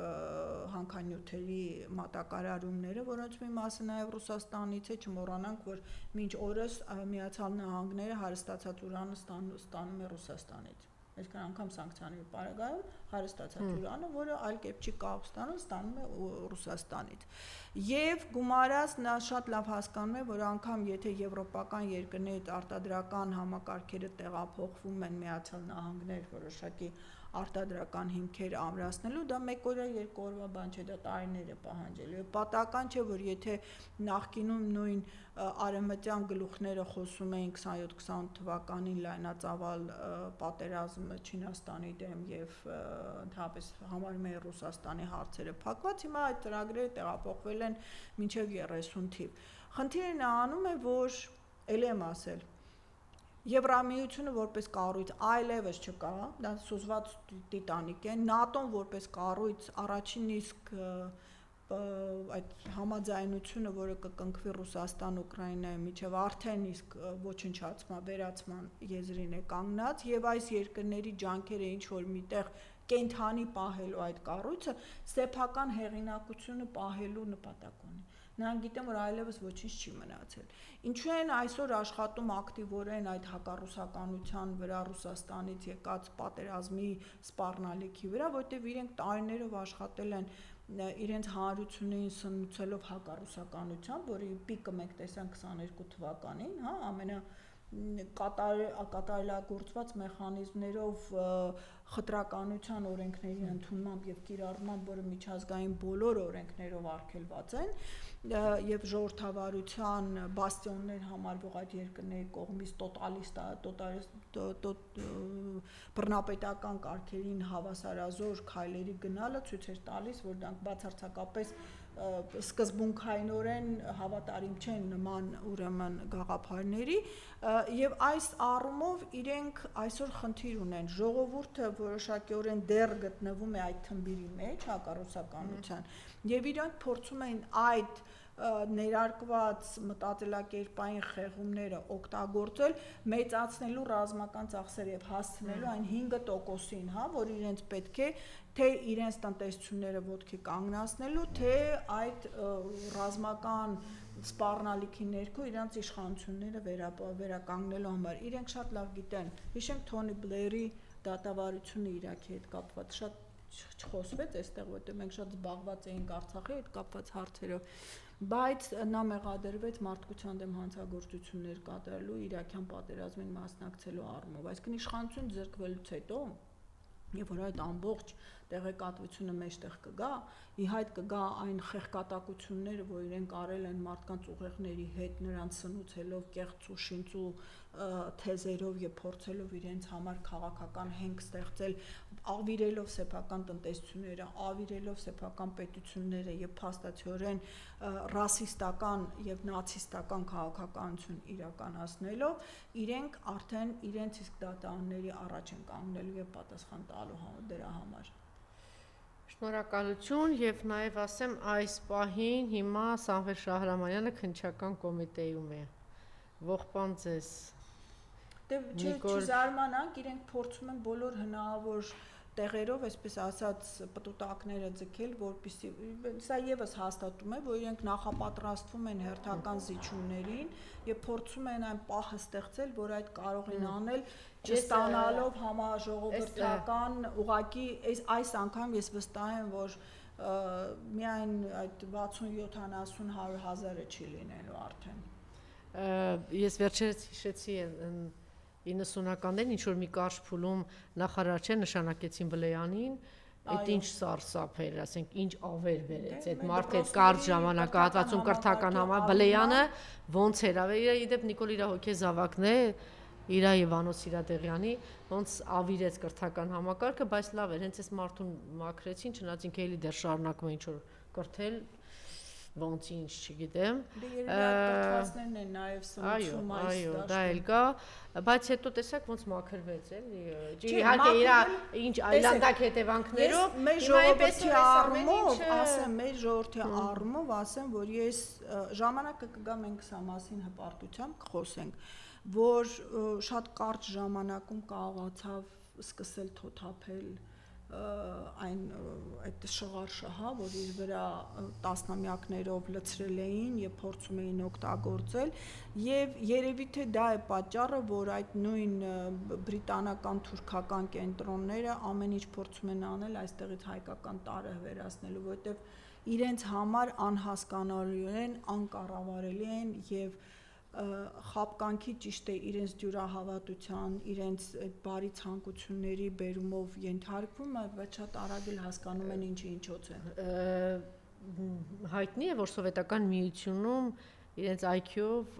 հանքանյութերի մատակարարումները, որոնց մի մասը նաև Ռուսաստանից է, չմոռանանք, որ մինչ օրս Միացյալ Նահանգները հարստացած ուրանը ստանում է Ռուսաստանից։ Այսինքն անգամ սանկցիաների պարագայում հարստացած ուրանը, որը այլ կերպ չի կարող ստանում է Ռուսաստանից։ Եվ գումարած նա շատ լավ հասկանում է, որ անգամ եթե եվրոպական երկրներից արտադրական համակարգերը տեղափոխվում են Միացյալ Նահանգներ որոշակի արտադրական հիմքեր ամրացնելու, դա 1 օրյա 2 օրվա բան չէ, դա տարիներ է պահանջելու։ Եվ պատահական չէ, որ եթե նախկինում նույն արևմտյան գլուխները խոսում էին 27-28 թվականին լայնածավալ պատերազմ Չինաստանի դեմ եւ ընդհանրապես համարում էին Ռուսաստանի հարցերը փակված, հիմա այդ ծրագրերը տեղափոխվել են մինչեւ 30 թիվ։ Խնդիրը նրանում է, որ ելի եմ ասել, Եվրամիությունը որպես կառույց այլևս չկա, դա սուզված տիտանիկ է, ՆԱՏՕ-ն որպես կառույց առաջին իսկ այդ համաձայնությունը, որը կկնքվի Ռուսաստան, Ուկրաինայի միջև արդեն իսկ ոչնչացման, վերացման եզրին է կանգնած եւ այս երկրների ջանքերը ինչ որ միտեղ կենթանի պահելու այդ կառույցը սեփական հեղինակությունը պահելու նպատակ ունի։ Նրանք գիտեն, որ այլևս ոչինչ չի մնացել։ Ինչու են այսօր աշխատում ակտիվորեն այդ հակառուսականության վրա Ռուսաստանից եկած պատերազմի սպառնալիքի վրա, որտեղ իրենք տարիներով աշխատել են իրենց հանրություններին սնուցելով հակառուսականությամբ, որի պիկը մենք տեսանք 22 թվականին, հա, կատարելագործված մեխանիզմներով խտրականության օրենքների ընդունմամբ եւ կիրառմամբ, որը միջազգային բոլոր օրենքներով արգելված են եւ ժողովրդավարության բաստիոններ համարվող այդ երկրների կողմից բռնապետական կարգերին հավասարազոր քայլերի գնալը ցույց էր տալիս, որ դրանք բացարձակապես սկզբունքայինորեն հավատարիմ չեն նման ուրեմն գաղափարների եւ այս առումով իրենք այսօր խնդիր ունեն ժողովուրդը որոշակիորեն դեռ գտնվում է այդ թմբիրի մեջ հակառուսականության եւ իրենք փորձում են այդ ներարկված մտածելակերպային խեղումները օգտագործել մեծացնելու ռազմական ծախսերը եւ հասցնելու այն 5%-ին, հա, որ իրենց պետք է թե իրենց տնտեսությունները ոտքի կանգնացնելու, թե այդ ռազմական սպառնալիքի ներքո իրենց իշխանությունները վերականգնելու համար։ Իրենք շատ լավ գիտեն, հիշենք Թոնի Բլերի դատավարությունը Իրաքի հետ կապված շատ չխոսվեց այստեղ, որտեղ մենք շատ զբաղված էինք Արցախի հետ կապված հարցերով, բայց նա մեղադրվեց մարդկության դեմ հանցագործություններ կատարելու իրաքյան պատերազմին մասնակցելու առումով, այսինքն իշխանություն ձեռքվելուց հետո եւ որ այդ ամբողջ տեղեկատվությունը մեջտեղ կգա, ի հայտ կգա այն խեղկատակությունները, որ իրենք արել են մարդկանց ուղեղների հետ, նրանց սնուցելով կեղծ ու շինծու թեզերով եւ փորձելով իրենց համար քաղաքական հենք ստեղծել, ավիրելով սեփական տնտեսությունները, ավիրելով սեփական պետությունները եւ փաստացիորեն ռասիստական եւ նացիստական քաղաքականություն իրականացնելով, իրենք արդեն իրենց իսկ դատաանների առաջ են կանգնելու եւ պատասխան տալու դրա համար։ Շնորհակալություն եւ նաեւ ասեմ այս պահին հիմա Սամվել Շահրամանյանը քննչական կոմիտեում է։ Ողբան ձեզ։ Դե չզարմանանք, իրենք փորձում են բոլոր հնարավոր տեղերով, այսպես ասած, պտուտակները ձգել, որպեսզի սա եւս հաստատում է, որ իրենք նախապատրաստվում են հերթական զիջումներին եւ փորձում են այն պահը ստեղծել, որ այդ կարող են անել չստանալով համաժողովրդական ուղակի այս անգամ ես վստահ եմ, որ միայն այդ 60-70 100,000-ը չի լինելու արդեն։ Ես վերջերս հիշեցի 90-ականներին ինչ-որ մի կարճ փուլում նախարար նշանակեցին Բլեյանին, այդ ինչ սարսափ էր, ասենք ինչ ավեր բերեց, այդ մարդը կարճ ժամանակահատվածում կրթական համար Բլեյանը ոնց էր, իդեպ Նիկոլ իր հոգեզավակն է, իր Իվանոս Սիրադեղյանի, ոնց ավիրեց կրթական համակարգը, բայց լավ էր, հենց այս մարդուն մաքրեցին, չնայած ինքը էլի դեռ շարունակում է ինչ-որ կրթել, ոնց ինչ չգիտեմ։ Դե երևի այդ կրթվածներն են նաև սնուցում այս այո, դա էլ կա, բայց հետո տեսակ ոնց մաքրվեց էլի։ Իհարկե իր ինչ այլանդակ հետևանքներով, մեր ժողովրդի առումով, ասեմ, մեր ժողովրդի առումով ասեմ, որ ես ժամանակը կգա մենք սա մասին հպարտությամբ կխոսենք, որ շատ կարճ ժամանակում կարողացավ սկսել թոթափել այն այդ շղարշը, հա, որ իր վրա տասնամյակներով լցրել էին եւ փորձում էին օգտագործել եւ երևի թե դա է պատճառը, որ այդ նույն բրիտանական թուրքական կենտրոնները ամեն ինչ փորձում են անել այստեղից հայկական տարը վերացնելու, որովհետեւ իրենց համար անհասկանալիորեն անկառավարելի են եւ խապկանքի ճիշտ է իրենց դյուրահավատության, իրենց այդ բարի ցանկությունների բերումով ենթարկվում, բայց շատ արագ էլ հասկանում են ինչի ինչոց են։ Հայտնի է, որ սովետական միությունում իրենց IQ-ով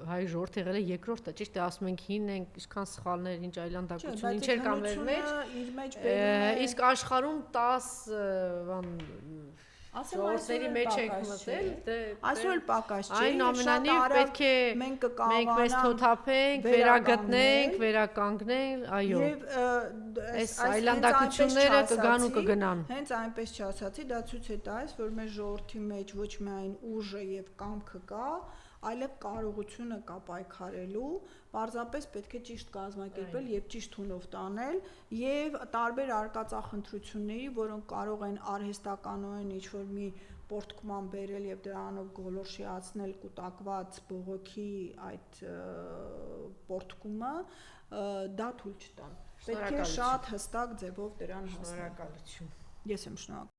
հայ ժողովուրդը եղել է երկրորդը, ճիշտ է, ասում ենք հին են, ինչքան սխալներ, ինչ այլանդակություն, ինչեր կան մեր մեջ, իսկ աշխարհում 10 Ժողովրդների մեջ ենք մտել, այսօր էլ պակաս չի, այնուամենայնիվ պետք է մենք մեզ թոթափենք, վերագտնենք, վերականգնել, այո։ Այս այլանդակությունները կգան ու կգնան։ Հենց այնպես չասացի, դա ցույց է տալիս, որ մեր ժողովրդի մեջ ոչ միայն ուժը եւ կամքը կա, այլև կարողությունը կա պայքարելու, պարզապես պետք է ճիշտ կազմակերպել եւ ճիշտ հունով տանել եւ տարբեր արկածախնդրությունների, որոնք կարող են արհեստականորեն ինչ-որ մի պորտկման բերել եւ դրանով գոլորշիացնել կուտակված բողոքի այդ պորտկումը, դա թույլ չտան։ Պետք է շատ հստակ ձևով դրան հասնել։ Շնորհակալություն։ Ես եմ շնորհակալ։